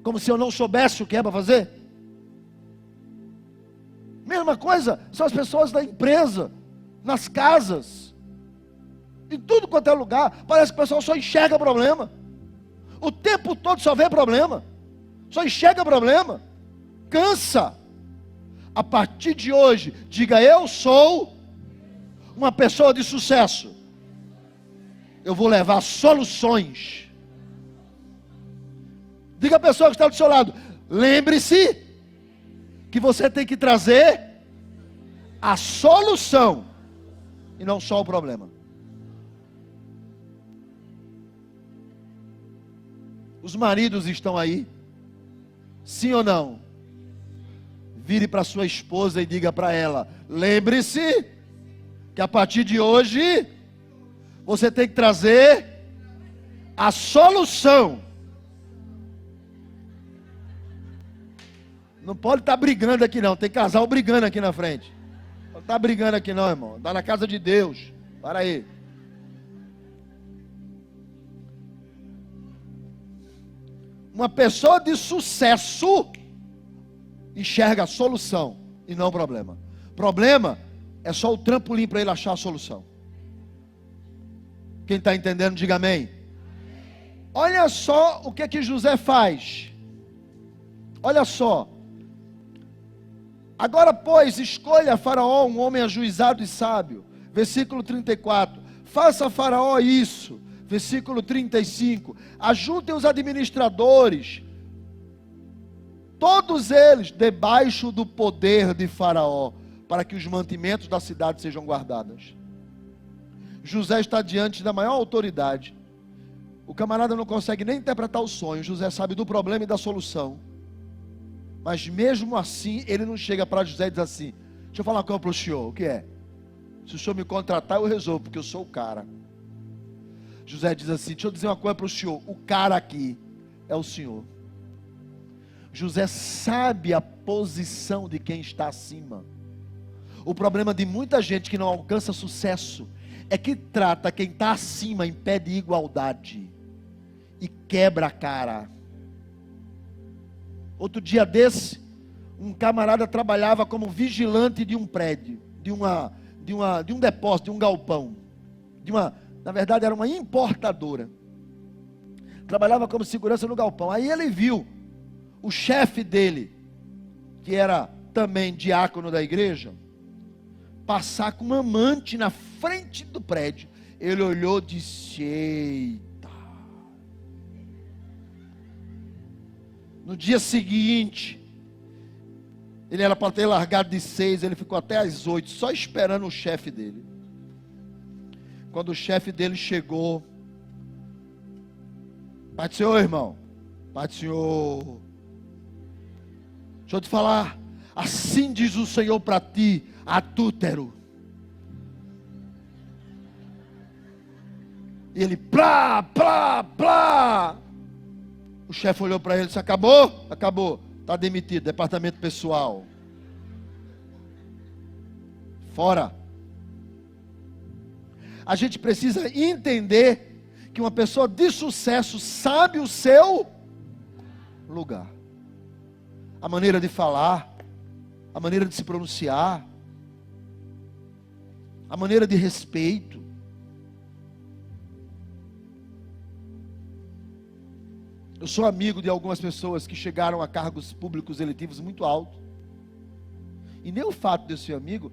Como se eu não soubesse o que é para fazer? Mesma coisa, são as pessoas da empresa, nas casas, em tudo quanto é lugar. Parece que o pessoal só enxerga problema, o tempo todo só vê problema, só enxerga problema, cansa. A partir de hoje, diga, eu sou uma pessoa de sucesso, eu vou levar soluções. Diga a pessoa que está do seu lado, lembre-se que você tem que trazer a solução e não só o problema. Os maridos estão aí? Sim ou não? Vire para sua esposa e diga para ela, lembre-se que a partir de hoje você tem que trazer a solução. Não pode estar brigando aqui não, tem casal brigando aqui na frente. Não está brigando aqui não, irmão, está na casa de Deus. Para aí. Uma pessoa de sucesso enxerga a solução e não o problema. Problema é só o trampolim para ele achar a solução. Quem está entendendo, diga amém. Olha só o que é que José faz. Olha só. Agora, pois, escolha a Faraó um homem ajuizado e sábio. Versículo 34. Faça a Faraó isso. Versículo 35. Ajuntem os administradores, todos eles debaixo do poder de Faraó, para que os mantimentos da cidade sejam guardados. José está diante da maior autoridade. O camarada não consegue nem interpretar o sonho. José sabe do problema e da solução. Mas mesmo assim, ele não chega para José e diz assim: deixa eu falar uma coisa para o senhor. O que é? Se o senhor me contratar, eu resolvo, porque eu sou o cara. José diz assim: deixa eu dizer uma coisa para o senhor. O cara aqui é o senhor. José sabe a posição de quem está acima. O problema de muita gente que não alcança sucesso é que trata quem está acima em pé de igualdade e quebra a cara. Outro dia desse, um camarada trabalhava como vigilante de um prédio, de um depósito, de um galpão, na verdade era uma importadora. Trabalhava como segurança no galpão. Aí ele viu o chefe dele, que era também diácono da igreja, passar com uma amante na frente do prédio. Ele olhou e disse: eita. No dia seguinte, ele era para ter largado de 6, ele ficou até às 8, só esperando o chefe dele. Quando o chefe dele chegou: Pai do Senhor, irmão. Pai do Senhor. Deixa eu te falar. Assim diz o Senhor para ti, adúltero. E ele, plá, plá, plá. O chefe olhou para ele e disse: acabou? Acabou. Está demitido, departamento pessoal. Fora. A gente precisa entender que uma pessoa de sucesso sabe o seu lugar. A maneira de falar, a maneira de se pronunciar, a maneira de respeito. Eu sou amigo de algumas pessoas que chegaram a cargos públicos eletivos muito altos. E nem o fato de eu ser amigo,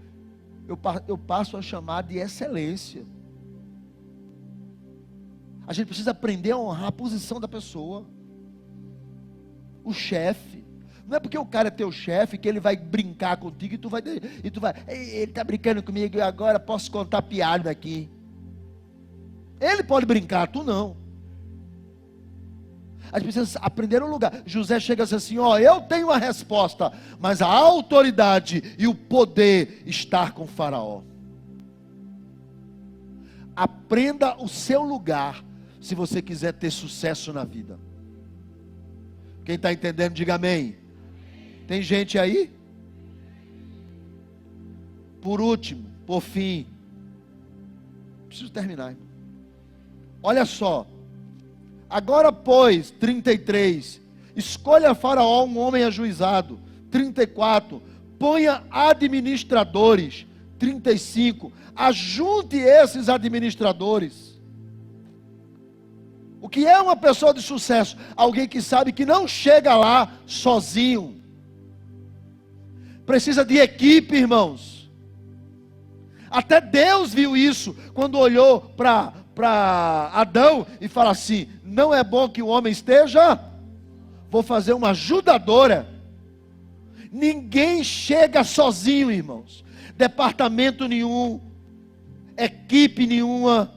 eu passo a chamar de excelência. A gente precisa aprender a honrar a posição da pessoa. O chefe. Não é porque o cara é teu chefe que ele vai brincar contigo e tu vai, ele está brincando comigo e agora posso contar piada aqui. Ele pode brincar, tu não. A gente precisa aprender um lugar. José chega assim: ó, eu tenho a resposta, mas a autoridade e o poder está com Faraó. Aprenda o seu lugar, se você quiser ter sucesso na vida. Quem está entendendo, diga amém. Tem gente aí? Por último, por fim, preciso terminar, irmão. Olha só. Agora, pois, 33, escolha Faraó um homem ajuizado. 34, ponha administradores. 35, ajunte esses administradores. O que é uma pessoa de sucesso? Alguém que sabe que não chega lá sozinho. Precisa de equipe, irmãos. Até Deus viu isso quando olhou para Adão e fala assim: não é bom que o homem esteja, vou fazer uma ajudadora. Ninguém chega sozinho, irmãos. Departamento nenhum, equipe nenhuma,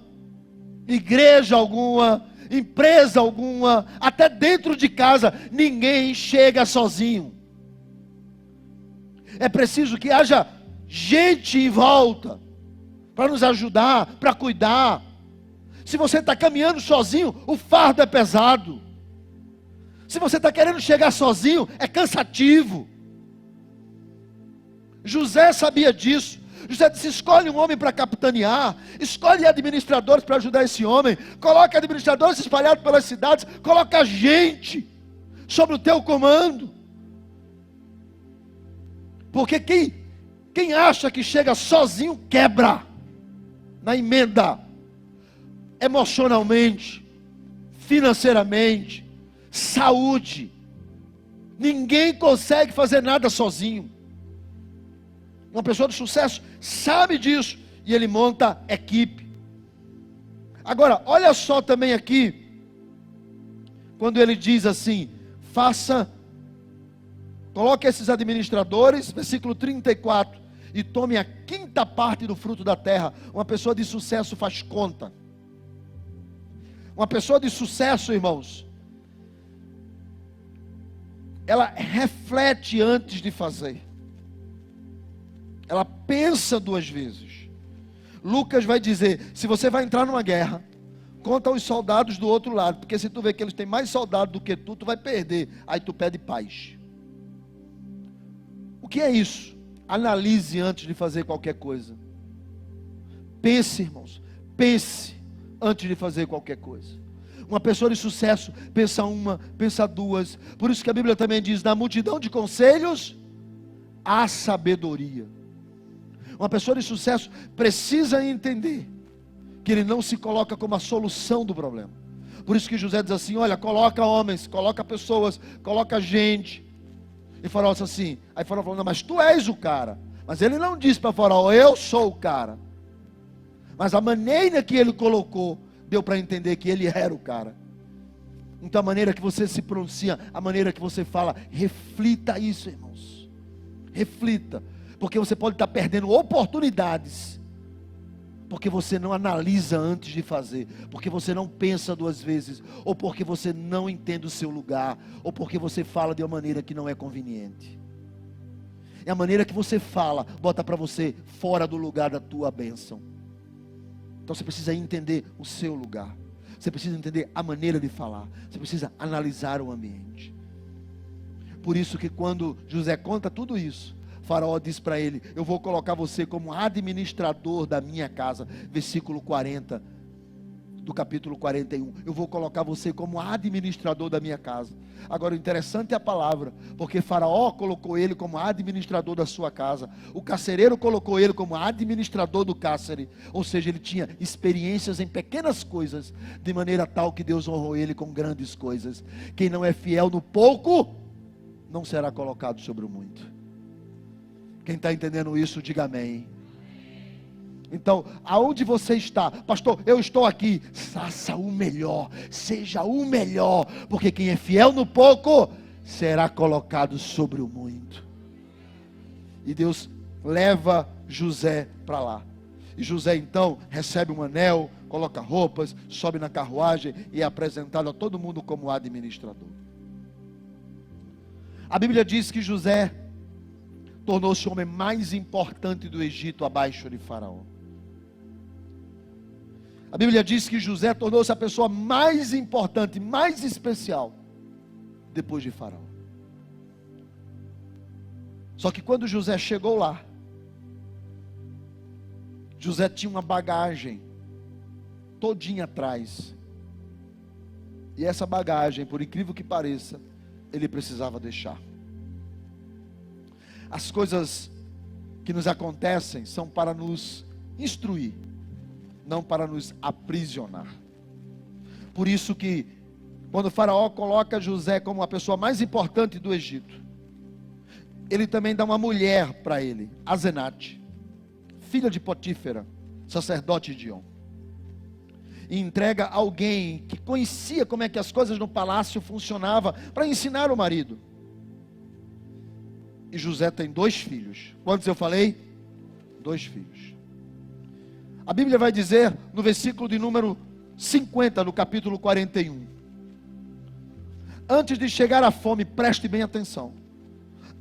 igreja alguma, empresa alguma, até dentro de casa, ninguém chega sozinho. É preciso que haja gente em volta, para nos ajudar, para cuidar. Se você está caminhando sozinho, o fardo é pesado. Se você está querendo chegar sozinho, é cansativo. José sabia disso. José disse: escolhe um homem para capitanear, escolhe administradores para ajudar esse homem, coloca administradores espalhados pelas cidades, coloca gente sobre o teu comando. Porque quem acha que chega sozinho, quebra na emenda, emocionalmente, financeiramente, saúde. Ninguém consegue fazer nada sozinho. Uma pessoa de sucesso sabe disso e ele monta equipe. Agora, olha só também aqui, quando ele diz assim: coloque esses administradores, versículo 34, e tome a quinta parte do fruto da terra. Uma pessoa de sucesso faz conta. Uma pessoa de sucesso, irmãos, ela reflete antes de fazer. Ela pensa duas vezes. Lucas vai dizer, se você vai entrar numa guerra, conta os soldados do outro lado, porque se tu vê que eles têm mais soldados do que tu vai perder, aí tu pede paz. O que é isso? Analise antes de fazer qualquer coisa. Pense, irmãos, pense antes de fazer qualquer coisa. Uma pessoa de sucesso pensa uma, pensa duas. Por isso que a Bíblia também diz, na multidão de conselhos, há sabedoria. Uma pessoa de sucesso precisa entender que ele não se coloca como a solução do problema. Por isso que José diz assim, olha, coloca homens, coloca pessoas, coloca gente. E Faraó disse assim, aí Faraó falou, não, mas tu és o cara. Mas ele não disse para Faraó, eu sou o cara. Mas a maneira que ele colocou, deu para entender que ele era o cara. Então a maneira que você se pronuncia, a maneira que você fala, reflita isso, irmãos. Reflita. Porque você pode estar perdendo oportunidades, porque você não analisa antes de fazer, porque você não pensa duas vezes, ou porque você não entende o seu lugar, ou porque você fala de uma maneira que não é conveniente. É a maneira que você fala, bota para você fora do lugar da tua bênção. Então você precisa entender o seu lugar, você precisa entender a maneira de falar, você precisa analisar o ambiente. Por isso que quando José conta tudo isso, Faraó diz para ele, eu vou colocar você como administrador da minha casa, versículo 40, do capítulo 41, eu vou colocar você como administrador da minha casa. Agora o interessante é a palavra, porque Faraó colocou ele como administrador da sua casa, o carcereiro colocou ele como administrador do cárcere, ou seja, ele tinha experiências em pequenas coisas, de maneira tal que Deus honrou ele com grandes coisas. Quem não é fiel no pouco, não será colocado sobre o muito. Quem está entendendo isso, diga amém. Então, aonde você está? Pastor, eu estou aqui. Faça o melhor, seja o melhor, porque quem é fiel no pouco, será colocado sobre o muito. E Deus leva José para lá. E José então recebe um anel, coloca roupas, sobe na carruagem e é apresentado a todo mundo como administrador. A Bíblia diz que José tornou-se o homem mais importante do Egito abaixo de Faraó. A Bíblia diz que José tornou-se a pessoa mais importante, mais especial, depois de Faraó. Só que quando José chegou lá, José tinha uma bagagem todinha atrás. E essa bagagem, por incrível que pareça, ele precisava deixar. As coisas que nos acontecem são para nos instruir, não para nos aprisionar. Por isso que, quando o Faraó coloca José como a pessoa mais importante do Egito, ele também dá uma mulher para ele, Asenate, filha de Potífera, sacerdote de On. E entrega alguém que conhecia como é que as coisas no palácio funcionavam, para ensinar o marido. E José tem 2 filhos. Quantos eu falei? 2 filhos. A Bíblia vai dizer, no versículo de número 50, no capítulo 41. Antes de chegar a fome, preste bem atenção.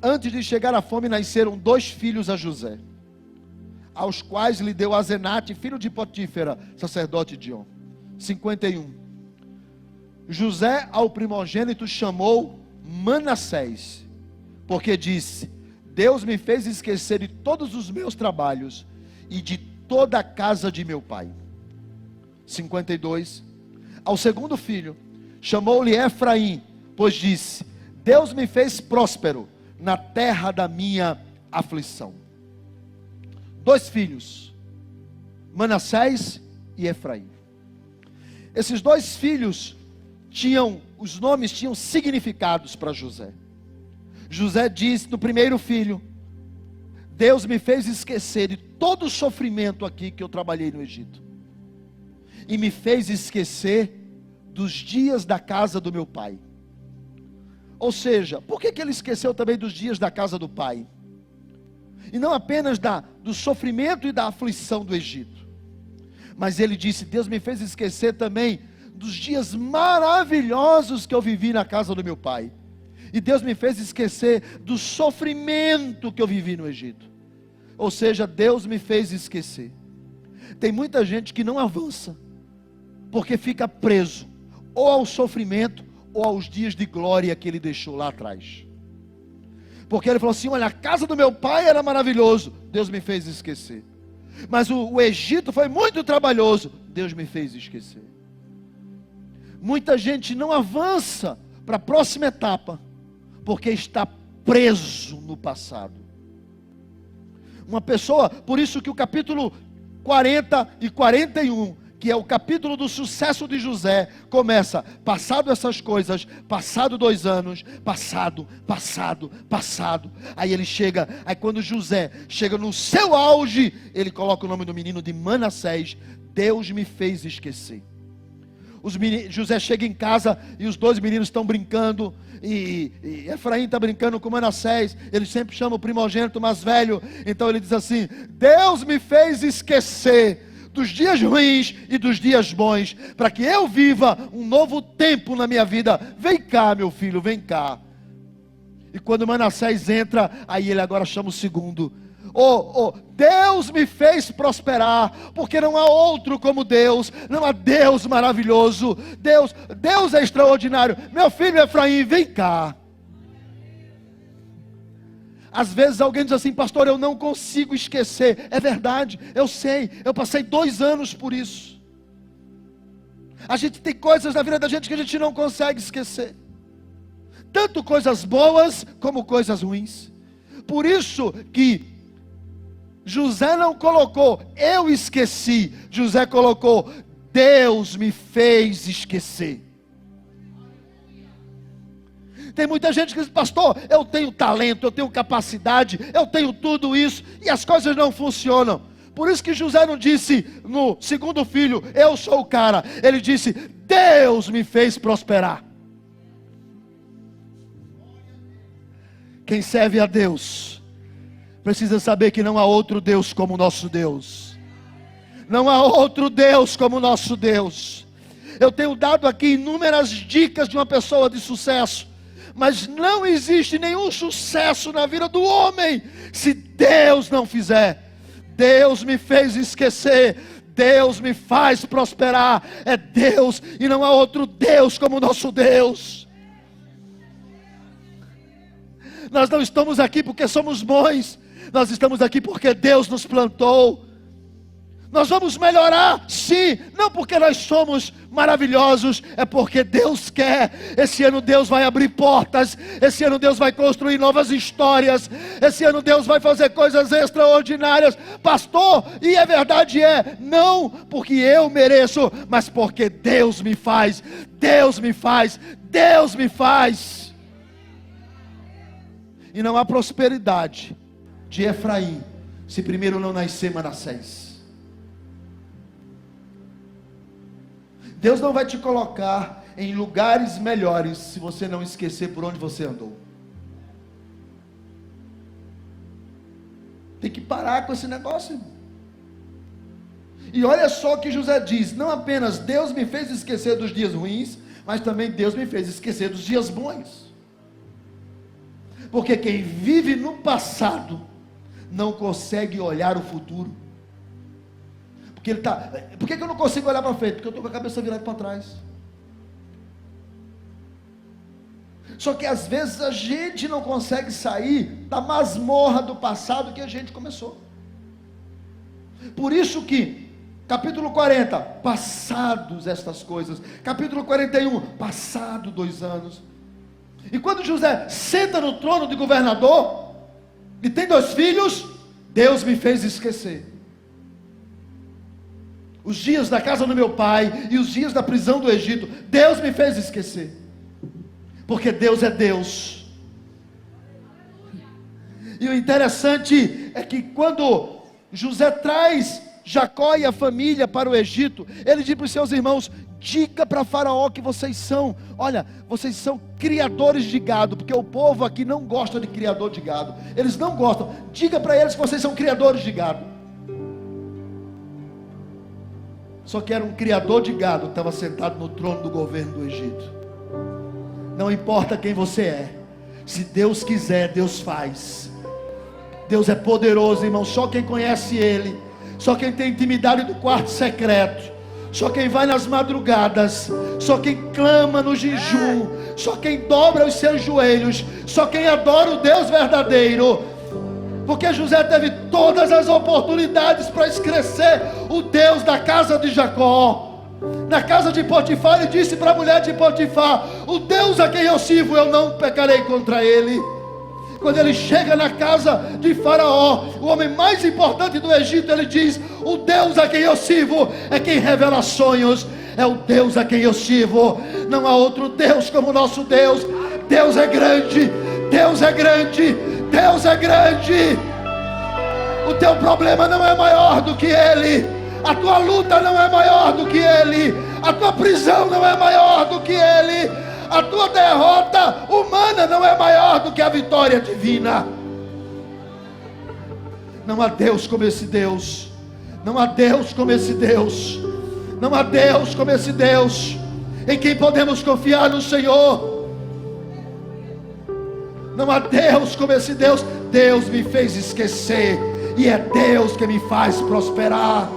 Antes de chegar a fome, nasceram 2 filhos a José, aos quais lhe deu Asenate, filho de Potífera, sacerdote de On. 51. José ao primogênito chamou Manassés, porque disse, Deus me fez esquecer de todos os meus trabalhos e de toda a casa de meu pai. 52. Ao segundo filho, chamou-lhe Efraim, pois disse, Deus me fez próspero na terra da minha aflição. 2 filhos, Manassés e Efraim. Esses 2 filhos os nomes tinham significados para José. José diz no primeiro filho, Deus me fez esquecer de todo o sofrimento aqui que eu trabalhei no Egito, e me fez esquecer dos dias da casa do meu pai. Ou seja, por que ele esqueceu também dos dias da casa do pai? E não apenas do sofrimento e da aflição do Egito, mas ele disse, Deus me fez esquecer também dos dias maravilhosos que eu vivi na casa do meu pai. E Deus me fez esquecer do sofrimento que eu vivi no Egito. Ou seja, Deus me fez esquecer. Tem muita gente que não avança, porque fica preso, ou ao sofrimento, ou aos dias de glória que ele deixou lá atrás. Porque ele falou assim: olha, a casa do meu pai era maravilhoso, Deus me fez esquecer. Mas o Egito foi muito trabalhoso, Deus me fez esquecer. Muita gente não avança para a próxima etapa, porque está preso no passado. Uma pessoa, por isso que o capítulo 40 e 41, que é o capítulo do sucesso de José, começa: passado essas coisas, passado 2 anos, passado. Aí ele chega, aí quando José chega no seu auge, ele coloca o nome do menino de Manassés. Deus me fez esquecer. José chega em casa e os 2 meninos estão brincando, e Efraim está brincando com Manassés. Ele sempre chama o primogênito mais velho. Então ele diz assim: Deus me fez esquecer dos dias ruins e dos dias bons, para que eu viva um novo tempo na minha vida. Vem cá, meu filho, vem cá. E quando Manassés entra, aí ele agora chama o segundo. Deus me fez prosperar, porque não há outro como Deus, não há Deus maravilhoso, Deus é extraordinário. Meu filho Efraim, vem cá. Às vezes alguém diz assim: pastor, eu não consigo esquecer. É verdade, eu sei, eu passei 2 anos por isso. A gente tem coisas na vida da gente que a gente não consegue esquecer, tanto coisas boas como coisas ruins. Por isso que José não colocou eu esqueci, José colocou Deus me fez esquecer. Tem muita gente que diz: pastor, eu tenho talento, eu tenho capacidade, eu tenho tudo isso, e as coisas não funcionam. Por isso que José não disse no segundo filho: eu sou o cara. Ele disse: Deus me fez prosperar. Quem serve a Deus precisa saber que não há outro Deus como o nosso Deus. Não há outro Deus como o nosso Deus. Eu tenho dado aqui inúmeras dicas de uma pessoa de sucesso, mas não existe nenhum sucesso na vida do homem se Deus não fizer. Deus me fez esquecer, Deus me faz prosperar. É Deus, e não há outro Deus como o nosso Deus. Nós não estamos aqui porque somos bons, nós estamos aqui porque Deus nos plantou. Nós vamos melhorar, sim, não porque nós somos maravilhosos, é porque Deus quer. Esse ano Deus vai abrir portas, esse ano Deus vai construir novas histórias, esse ano Deus vai fazer coisas extraordinárias. Pastor, e a verdade é, não porque eu mereço, mas porque Deus me faz, Deus me faz, Deus me faz. E não há prosperidade de Efraim se primeiro não nascer Manassés. Deus não vai te colocar em lugares melhores se você não esquecer por onde você andou. Tem que parar com esse negócio, irmão. E olha só o que José diz: não apenas Deus me fez esquecer dos dias ruins, mas também Deus me fez esquecer dos dias bons. Porque quem vive no passado não consegue olhar o futuro. Por que eu não consigo olhar para frente? Porque eu estou com a cabeça virada para trás. Só que às vezes a gente não consegue sair da masmorra do passado que a gente começou. Por isso que capítulo 40, passados estas coisas. Capítulo 41, passado 2 anos. E quando José senta no trono de governador e tem 2 filhos, Deus me fez esquecer os dias da casa do meu pai e os dias da prisão do Egito. Deus me fez esquecer, porque Deus é Deus. E o interessante é que quando José traz Jacó e a família para o Egito, ele diz para os seus irmãos: diga para Faraó que vocês são criadores de gado, porque o povo aqui não gosta de criador de gado, eles não gostam. Diga para eles que vocês são criadores de gado. Só que era um criador de gado que estava sentado no trono do governo do Egito. Não importa quem você é, se Deus quiser, Deus faz. Deus é poderoso, irmão. Só quem conhece Ele, só quem tem intimidade do quarto secreto, só quem vai nas madrugadas, só quem clama no jejum, só quem dobra os seus joelhos, só quem adora o Deus verdadeiro. Porque José teve todas as oportunidades para esquecer o Deus da casa de Jacó. Na casa de Potifar, ele disse para a mulher de Potifar: o Deus a quem eu sirvo, eu não pecarei contra ele. Quando ele chega na casa de Faraó, o homem mais importante do Egito, ele diz: o Deus a quem eu sirvo é quem revela sonhos, é o Deus a quem eu sirvo. Não há outro Deus como o nosso Deus. Deus é grande, Deus é grande, Deus é grande. O teu problema não é maior do que Ele, a tua luta não é maior do que Ele, a tua prisão não é maior do que Ele, a tua derrota humana não é maior do que a vitória divina. Não há Deus como esse Deus. Não há Deus como esse Deus. Não há Deus como esse Deus, em quem podemos confiar no Senhor. Não há Deus como esse Deus. Deus me fez esquecer, e é Deus que me faz prosperar.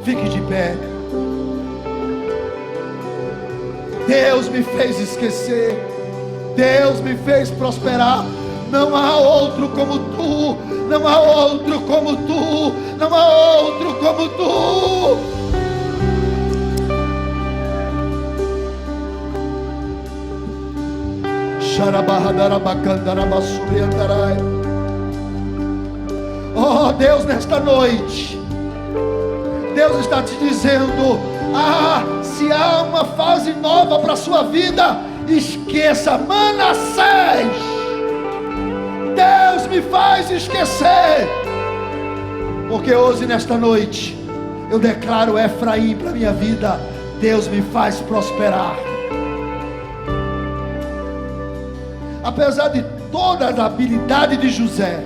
Fique de pé. Deus me fez esquecer, Deus me fez prosperar. Não há outro como tu, não há outro como tu, não há outro como tu. Oh Deus, nesta noite Deus está te dizendo: se há uma fase nova para a sua vida, esqueça Manassés. Deus me faz esquecer, porque hoje, nesta noite, eu declaro Efraim para a minha vida. Deus me faz prosperar. Apesar de toda a habilidade de José,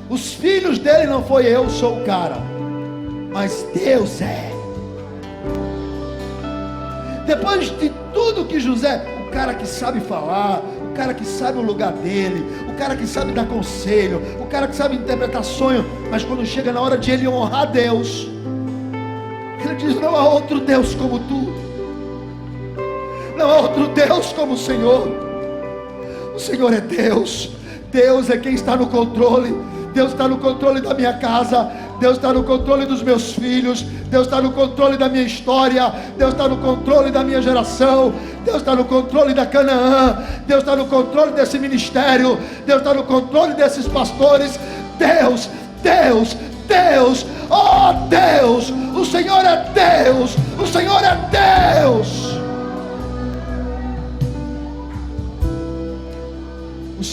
os filhos dele não foi eu sou o cara, mas Deus é. Depois de tudo que José, o cara que sabe falar, o cara que sabe o lugar dele, o cara que sabe dar conselho, o cara que sabe interpretar sonho, mas quando chega na hora de ele honrar Deus, ele diz: não há outro Deus como tu, não há outro Deus como o Senhor. O Senhor é Deus, Deus é quem está no controle. Deus está no controle da minha casa, Deus está no controle dos meus filhos, Deus está no controle da minha história, Deus está no controle da minha geração, Deus está no controle da Canaã, Deus está no controle desse ministério, Deus está no controle desses pastores. Deus, Deus, Deus, oh Deus, o Senhor é Deus, o Senhor é Deus.